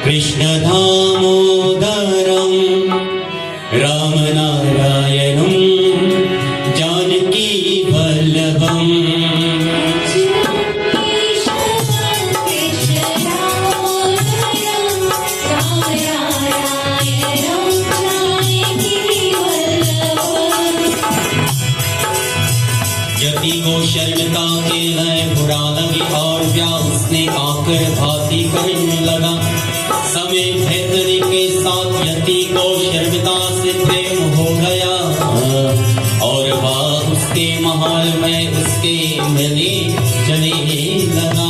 Krishna Damodaram Ramanarayanam Janaki Vallabham. यति को शर्मता के लय बुरा लगी और व्यास ने आकर भांति करने लगा। समय भैतरी के साथ यति को शर्मता से प्रेम हो गया और वह उसके महल में उसके मिले चले लगा।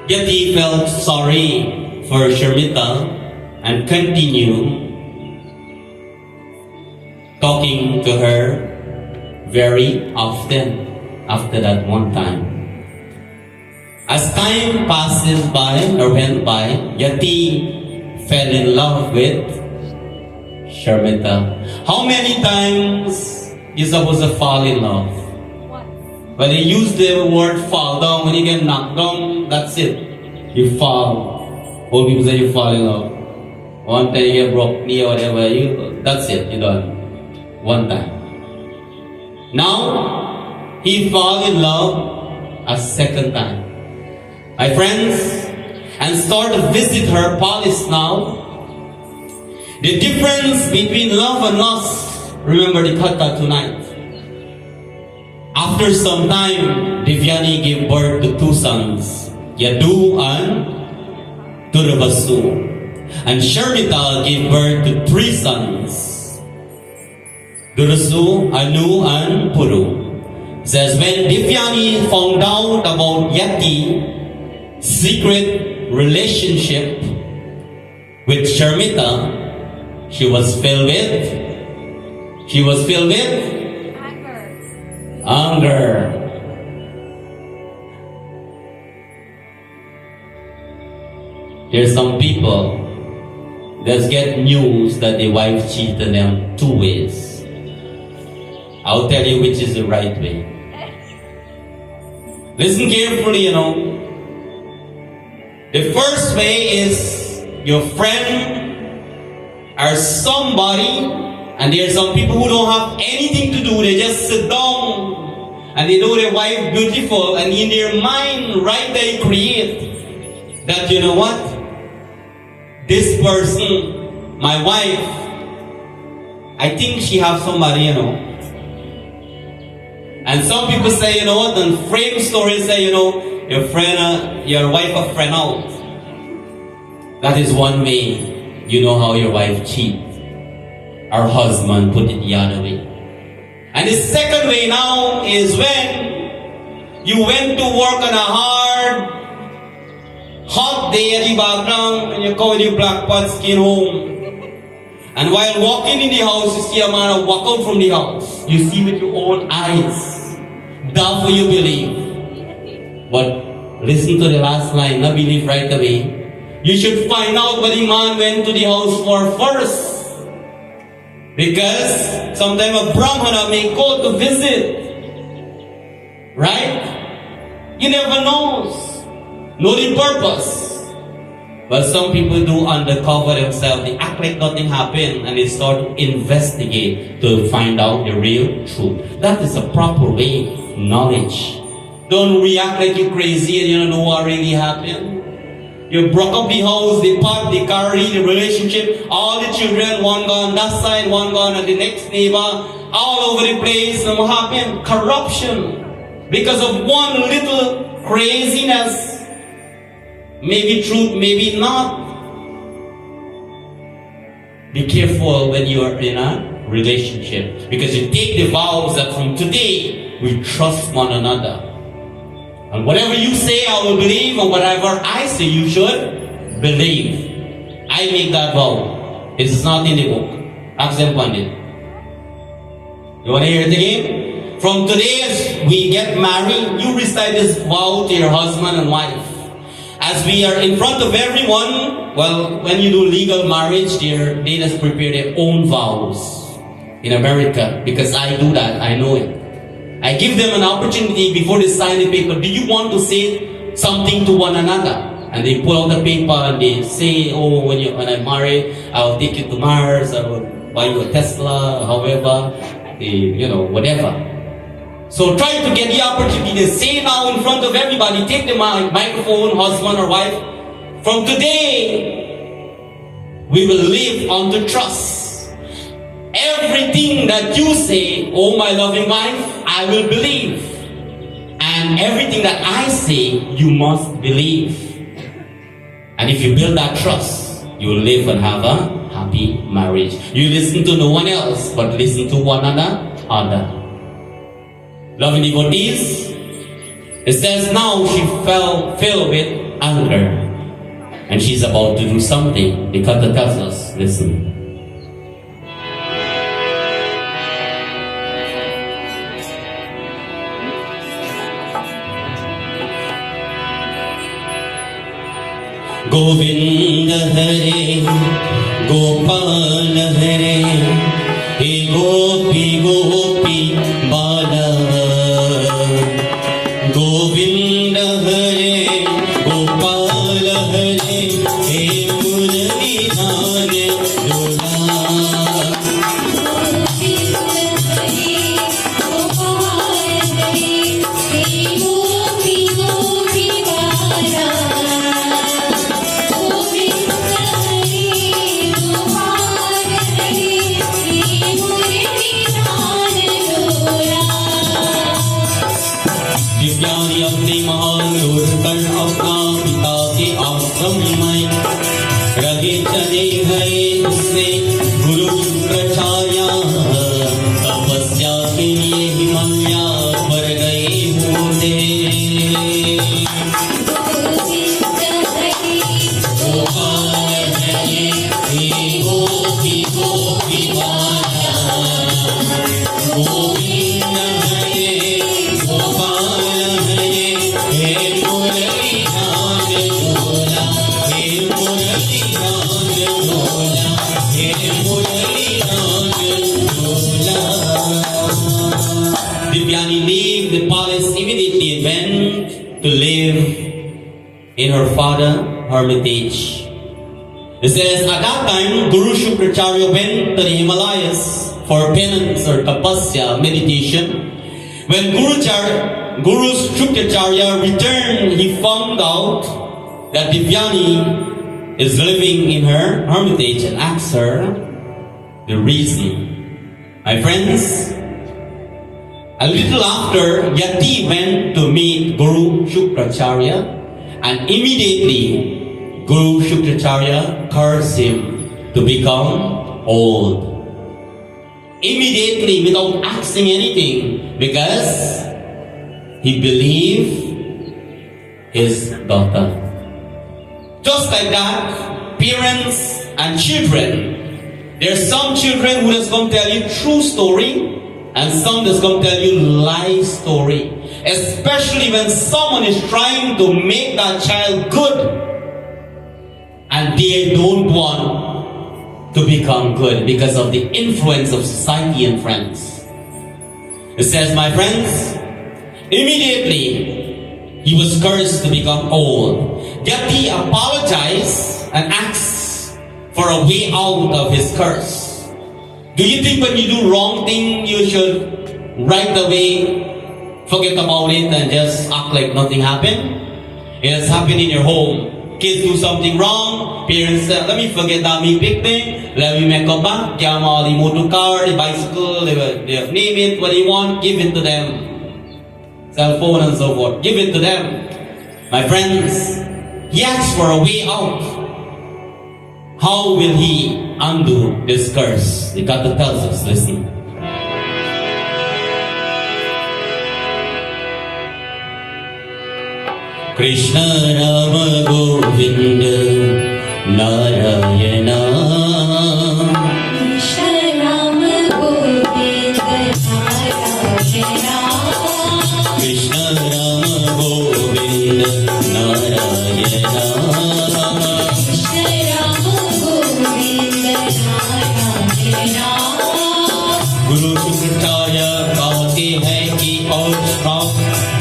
Yet he felt sorry for Sharmita and continued talking to her very often after that one time. As time passes by or went by, Yati fell in love with Sharmita. How many times you supposed to fall in love? When they use the word fall down, when you get knocked down, that's it. You fall. Old people say you fall in love. One time you get broke knee or whatever, that's it, you're done. One time. Now, he fall in love a second time. My friends, and start to visit her palace now. The difference between love and lust, remember the katha tonight. After some time, Devyani gave birth to two sons, Yadu and Turvasu. And Sharmita gave birth to three sons, Durasu, Anu, and Puru. Says when Devyani found out about Yati's secret relationship with Sharmita, she was filled with anger. There's some people that get news that their wife cheated them two ways. I'll tell you which is the right way. Listen carefully, The first way is your friend or somebody, and there are some people who don't have anything to do, they just sit down and they know their wife beautiful, and in their mind right they create that, you know what? This person, my wife, I think she have somebody, And some people say, and frame stories say, your wife a friend out. That is one way you know how your wife cheats. Our husband put it the other way. And the second way now is when you went to work on a hot day at the background and you come with your black pot skin home. And while walking in the house, you see a man walk out from the house. You see with your own eyes. That's what you believe. But listen to the last line, not believe right away. You should find out what the man went to the house for first. Because sometimes a Brahmana may go to visit. Right? You never know the purpose. But some people do undercover themselves. They act like nothing happened and they start to investigate to find out the real truth. That is a proper way. Knowledge. Don't react like you're crazy and you don't know what really happened. You broke up the house, the pot, the car, the relationship, all the children, one gone that side, one gone at the next neighbor, all over the place. And what happened? Corruption. Because of one little craziness. Maybe truth, maybe not. Be careful when you are in a relationship. Because you take the vows that from today, we trust one another. And whatever you say, I will believe, and whatever I say, you should believe. I make that vow. It is not in the book. Ask them, Pandit. You want to hear it again? From today, as we get married, you recite this vow to your husband and wife. As we are in front of everyone, well, when you do legal marriage, they just prepare their own vows. In America, because I do that, I know it. I give them an opportunity before they sign the paper. Do you want to say something to one another? And they pull out the paper and they say, oh, when I'm married, I'll take you to Mars, I will buy you a Tesla, however, whatever. So try to get the opportunity to say now in front of everybody, take the microphone, husband or wife. From today, we will live on the trust. Everything that you say, oh my loving wife, I will believe. And everything that I say, you must believe. And if you build that trust, you will live and have a happy marriage. You listen to no one else, but listen to one another. Loving devotees, it says now she filled with anger. And she's about to do something. The Katha tells us, listen. Govinda Hare, Gopal Hare, He Gopi Gopi Bala. Govinda Hare, Gopal Hare, He Murali Dhare Lola. Hare छोड़कर अपना पिता के आश्रम में रहे चले गए उसने गुरु शुक्राचार्य तपस्या के लिए हिमालय पर गए होते Divyani left the palace immediately and went to live in her father hermitage. It says at that time Guru Shukracharya went to the Himalayas for penance or tapasya meditation. When Guru Shukracharya returned, he found out that Divyani is living in her hermitage and asked her the reason. My friends, a little after, Yati went to meet Guru Shukracharya, and immediately Guru Shukracharya cursed him to become old. Immediately, without asking anything, because he believed his daughter. Just like that, parents and children, there are some children who is going to tell you true story, and some that's going to tell you lie story. Especially when someone is trying to make that child good and they don't want to become good because of the influence of society and friends. It says, my friends, immediately he was cursed to become old. Yet he apologized and asked for a way out of his curse. Do you think when you do wrong thing, you should right away forget about it and just act like nothing happened? It has happened in your home. Kids do something wrong, parents say, let me forget that me big thing, let me make a back, get the motor car, the bicycle, they name it, what they want, give it to them. Cell phone and so forth, give it to them. My friends, he asked for a way out. How will he undo this curse? The God tells us, listen. Krishna Rama Govinda Narayana Krishna Rama Govinda Narayana Krishna Rama Govinda Narayana गुरु शुक्राचार्य कहते हैं कि और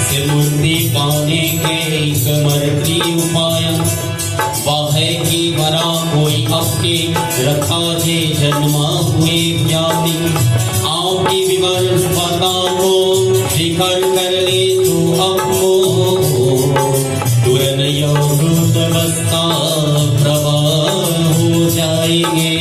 से मुक्ति पाने के एकमात्र उपाय वह है कि मरा कोई अपने रखा जे जन्मा हुए ज्ञाति आपकी विवर को शिखर कर ले तू अपो तुरन योगृत अवस्था प्रवाह हो जाएंगे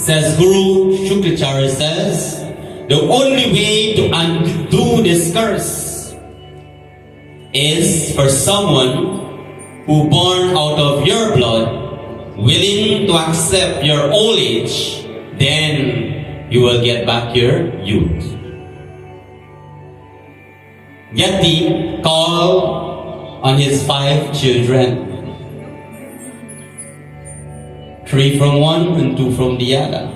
Says Guru Shukracharya says, the only way to undo this curse is for someone who born out of your blood, willing to accept your old age, then you will get back your youth. Yati called on his 5 children. 3 from one and 2 from the other.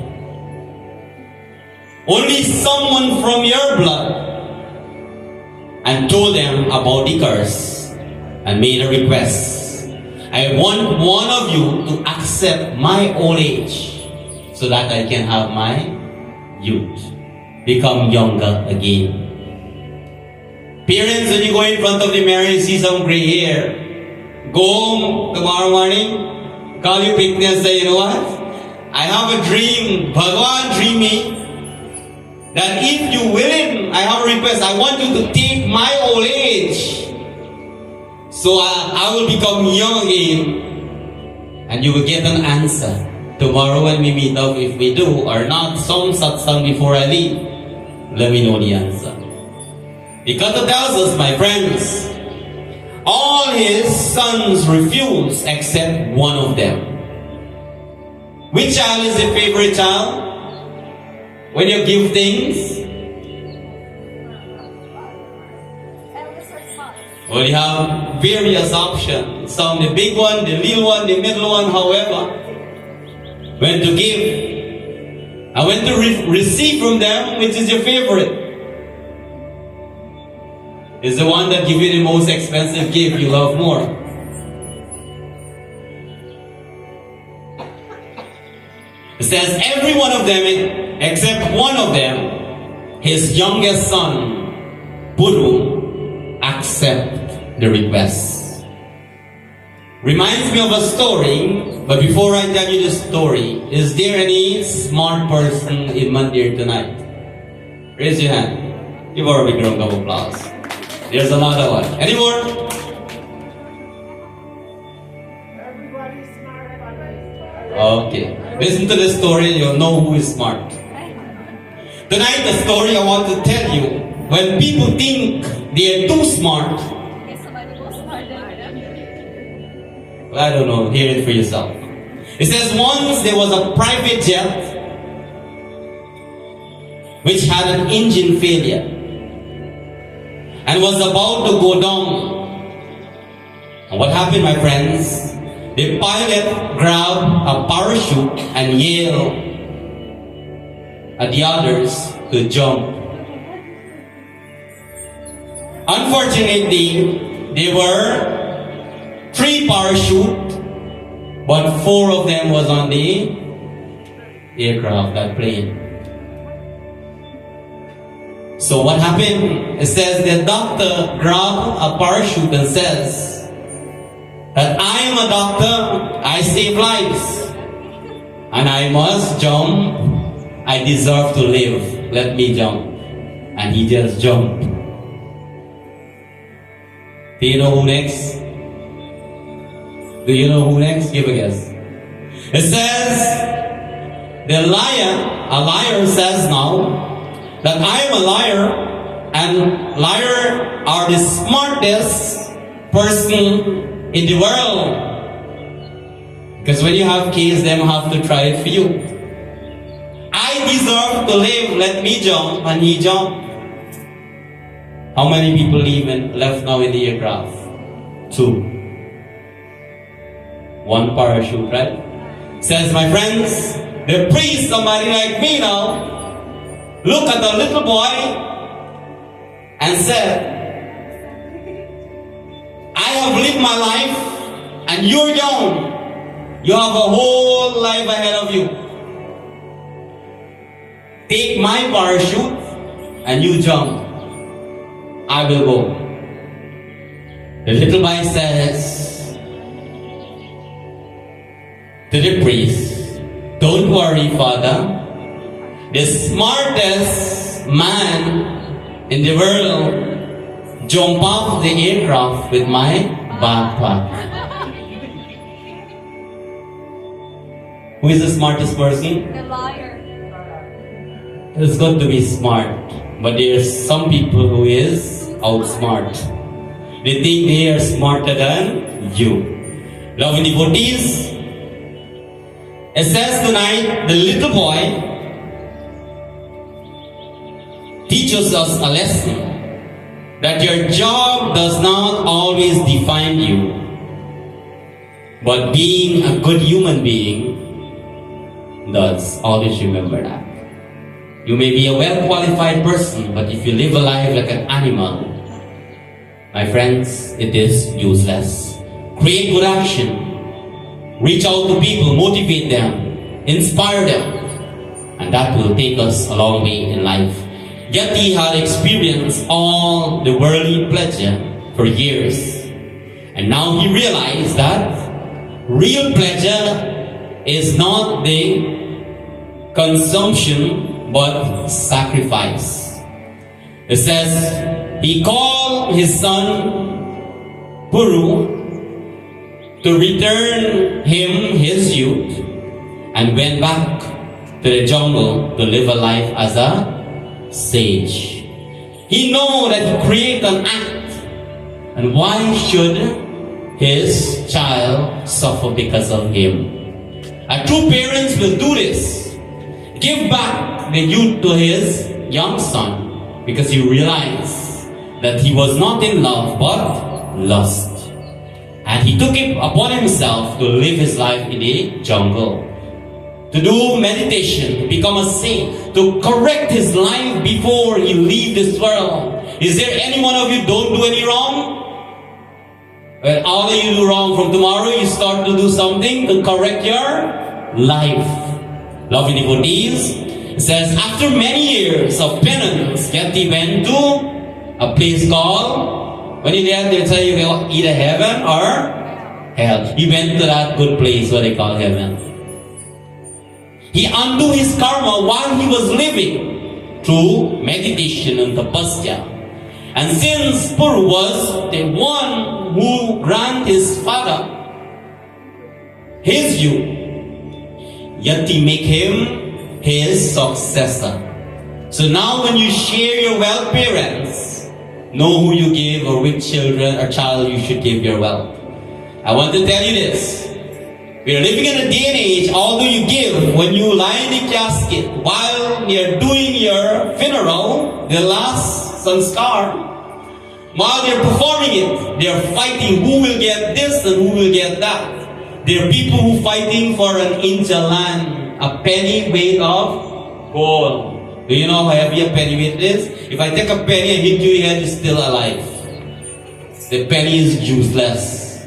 Only someone from your blood and told them about the curse and made a request. I want one of you to accept my old age so that I can have my youth, become younger again. Parents, when you go in front of the mirror, you see some gray hair. Go home tomorrow morning, call your picnic and say, you know what? I have a dream. Bhagavan dreaming that if you willing, I have a request. I want you to take my old age. So I will become young again. And you will get an answer. Tomorrow when we meet up, if we do or not, some satsang before I leave, let me know the answer. Because it tells us, my friends, all his sons refused except one of them. Which child is the favorite child? When you give things? Well, you have various options. Some the big one, the little one, the middle one, however. When to give and when to receive from them, which is your favorite? Is the one that gives you the most expensive gift you love more. It says every one of them, except one of them, his youngest son, Buru, accept the request. Reminds me of a story, but before I tell you the story, is there any smart person in Mandir tonight? Raise your hand. Give her a big round of applause. There's another one. Any more? Everybody's smart. Okay. Listen to this story, you'll know who is smart. Tonight, the story I want to tell you, when people think they are too smart, well, I don't know, hear it for yourself. It says once there was a private jet which had an engine failure and was about to go down. And what happened, my friends? The pilot grabbed a parachute and yelled at the others to jump. Unfortunately, there were 3 parachutes, but 4 of them was on the aircraft, that plane. So what happened? It says the doctor grabbed a parachute and says that I am a doctor, I save lives, and I must jump. I deserve to live. Let me jump. And he just jumped. Do you know who next? Do you know who next? Give a guess. It says a liar says now that I am a liar, and liar are the smartest person in the world. Because when you have kids, them have to try it for you. I deserve to live, let me jump, and he jumped. How many people left now in the aircraft? 2. 1 parachute, right? Says, my friends, the priest, somebody like me now, look at the little boy and said, I have lived my life and you're young. You have a whole life ahead of you. Take my parachute and you jump. I will go. The little boy says to the priest, don't worry, Father. The smartest man in the world jumped off the aircraft with my backpack. Who is the smartest person? The liar. It's good to be smart, but there's some people who is outsmart. They think they are smarter than you. Loving devotees, it says tonight, the little boy teaches us a lesson that your job does not always define you, but being a good human being does. Always remember that. You may be a well-qualified person, but if you live a life like an animal, My friends, it is useless. Create good action. Reach out to people, motivate them, inspire them, and that will take us a long way in life. Yet he had experienced all the worldly pleasure for years. And now he realized that real pleasure is not the consumption but sacrifice. It says he called his son Puru to return him his youth and went back to the jungle to live a life as a sage. He knew that he created an act, and why should his child suffer because of him? A true parents will do this. Give back the youth to his young son because he realized that he was not in love but lust. And he took it upon himself to live his life in the jungle, to do meditation, to become a saint, to correct his life before he leave this world. Is there any one of you don't do any wrong? When all of you do wrong, from tomorrow you start to do something to correct your life. Loving devotees, it says after many years of penance, Yati went to a place called, when you're there, they tell you either heaven or hell. He went to that good place what they call heaven. He undid his karma while he was living through meditation and tapasya. And since Pur was the one who granted his father his youth, Yati make him his successor. So now when you share your wealth, parents, know who you give or which children or child you should give your wealth. I want to tell you this. We are living in a day and age, although you give, when you lie in the casket, while you're doing your funeral, the last sanskar, while they're performing it, they're fighting who will get this and who will get that. There are people who fighting for an inch of land, a penny weight of gold. Do you know how heavy a penny weight is? If I take a penny and hit you, your head is still alive. The penny is useless.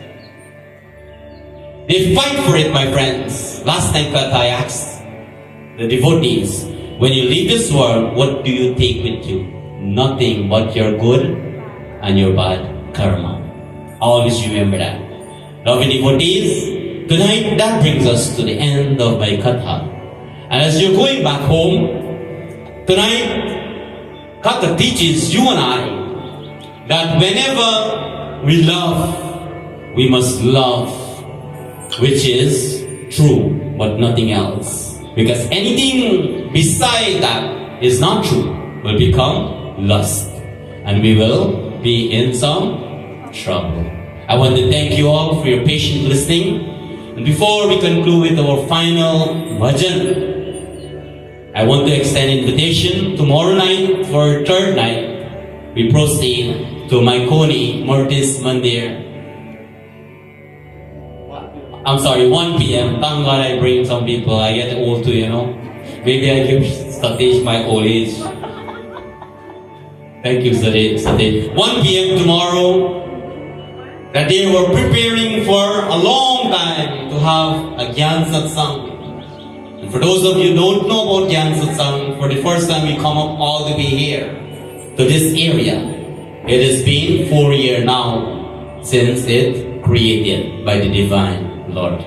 They fight for it, my friends. Last time I asked the devotees, when you leave this world, what do you take with you? Nothing but your good and your bad karma. Always remember that. Loving devotees, tonight that brings us to the end of my katha. And as you're going back home, tonight, Katha teaches you and I that whenever we love, we must love which is true, but nothing else. Because anything beside that is not true will become lust, and we will be in some trouble. I want to thank you all for your patient listening. And before we conclude with our final bhajan, I want to extend an invitation. Tomorrow night, for third night, we proceed to Maikoni Mortis Mandir. I'm sorry, 1 p.m. Thank God I bring some people. I get old too, you know. Maybe I give Satish my old age. Thank you, Satish. 1 p.m. tomorrow. That they were preparing for a long time to have a Gyaan Satsangh. And for those of you who don't know about Gyaan Satsangh, for the first time we come up all the way here to this area. It has been 4 years now since it created by the Divine Lord.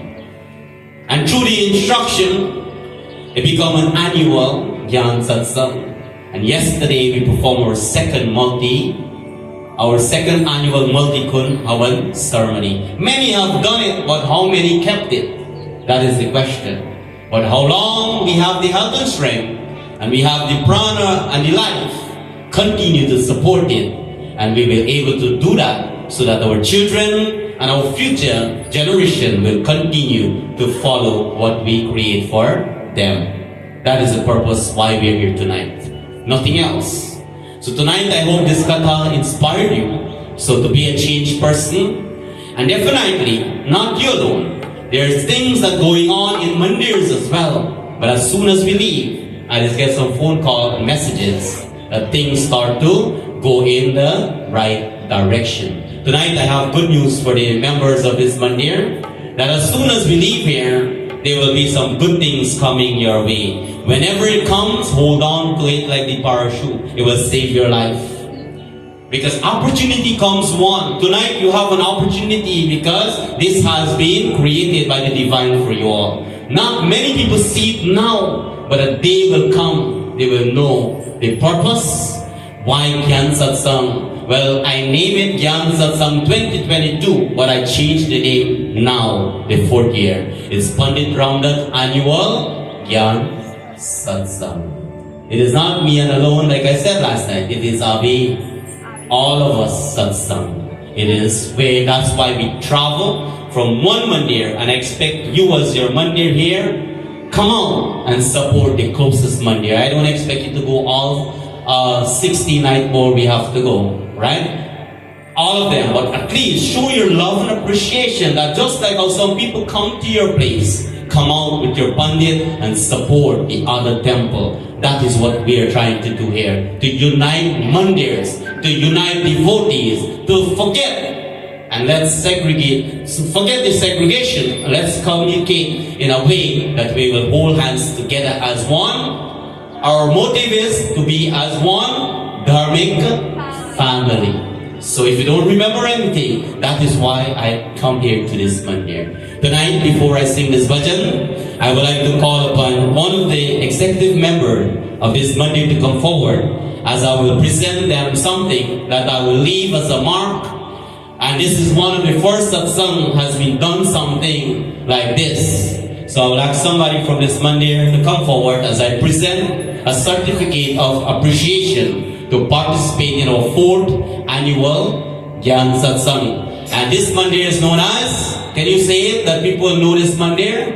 And through the instruction, it became an annual Gyaan Satsangh. And yesterday we performed our second annual Multi-Kun Havan ceremony. Many have done it, but how many kept it? That is the question. But how long we have the health and strength, and we have the prana and the life, continue to support it, and we will be able to do that so that our children and our future generation will continue to follow what we create for them. That is the purpose why we are here tonight. Nothing else. So tonight I hope this katha inspired you so to be a changed person. And definitely, not you alone. There's things that are going on in Mandirs as well. But as soon as we leave, I just get some phone call and messages that things start to go in the right direction. Tonight I have good news for the members of this Mandir, that as soon as we leave here, there will be some good things coming your way. Whenever it comes, hold on to it like the parachute. It will save your life. Because opportunity comes one. Tonight you have an opportunity because this has been created by the divine for you all. Not many people see it now, but a day will come. They will know the purpose. Why Gyaan Satsangh? Well, I name it Gyaan Satsangh 2022, but I changed the name now, the 4th year. It's Pandit Ramdat Annual Gyaan Satsangh. It is not me and alone, like I said last night. It is all of us Satsangh. It is where, that's why we travel from one Mandir, and I expect you as your Mandir here, come out and support the closest Mandir. I don't expect you to go all 60 night more we have to go, right? All of them, but at least show your love and appreciation, that just like how some people come to your place, come out with your Pandit and support the other temple. That is what we are trying to do here, to unite Mandirs, to unite devotees, to forget and let's segregate, so forget the segregation, and let's communicate in a way that we will hold hands together as one. Our motive is to be as one dharmic family. So if you don't remember anything, that is why I come here to this Mandir. Tonight, before I sing this bhajan, I would like to call upon one of the executive members of this Mandir to come forward, as I will present them something that I will leave as a mark. And this is one of the first satsang has been done something like this. So I would ask somebody from this Mandir to come forward as I present a certificate of appreciation to participate in our 4th annual Gyaan Satsangh. And this Mandir is known as, can you say it that people know this Mandir?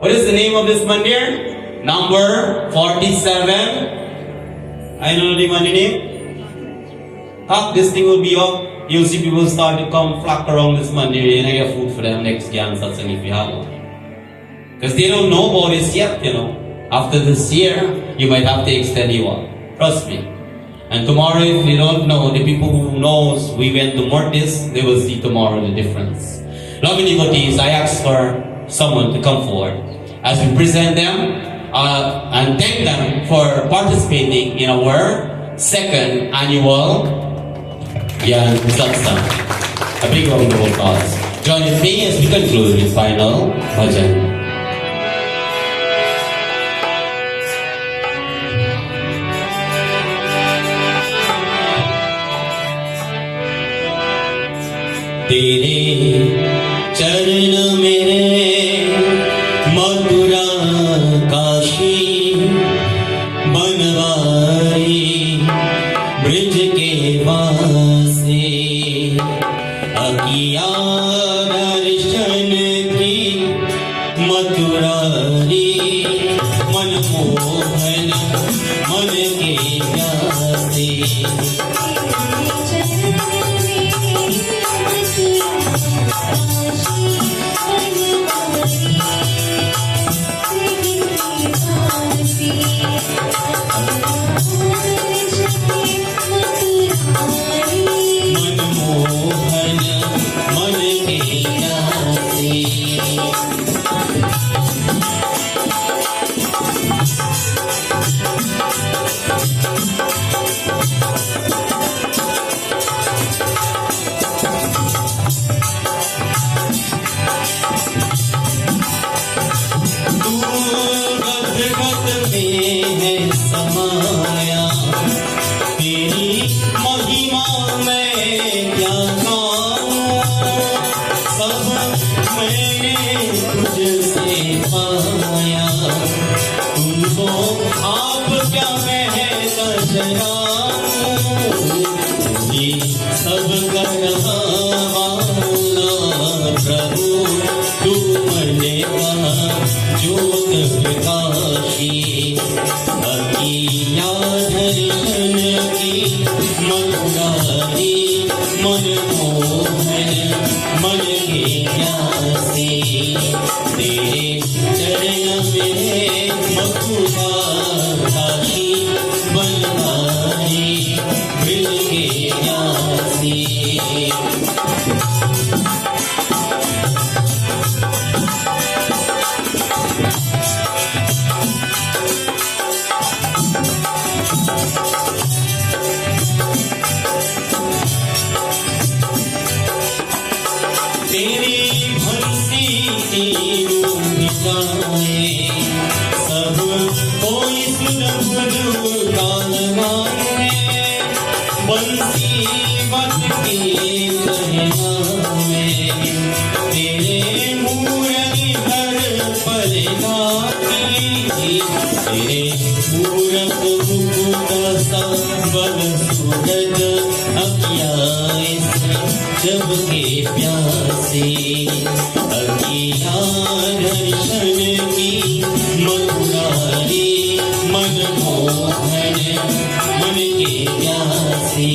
What is the name of this Mandir? Number 47. I know the Mandir name. This thing will be up. You'll see people start to come flock around this Mandir and I get food for them next Gyaan Satsangh if you have it. Because they don't know about this yet, you know. After this year, you might have to extend you up. Trust me. And tomorrow, if you don't know, the people who knows we went to Mortis, they will see tomorrow the difference. Loving devotees, I ask for someone to come forward as we present them and thank them for participating in our 2nd annual Gyaan Satsangh. A big round of applause. Join with me as we conclude the final bhajan. तेरे चरण मेरे Mathura Kashi Banwari bridge के वासे अकिया दर्शन की मथुरारी मनमोहन मन के प्यासे बनवारी मिल के सब कोई सुन गुरु गान गावे बंसी बज के सहनावे तेरे मूरति भर पर नाती तेरे मूरत मुकुट संबल सूरज अज्ञाए जब के प्यासे अज्ञान दर्शन की मधुरारी मनमोहन मन के प्यासे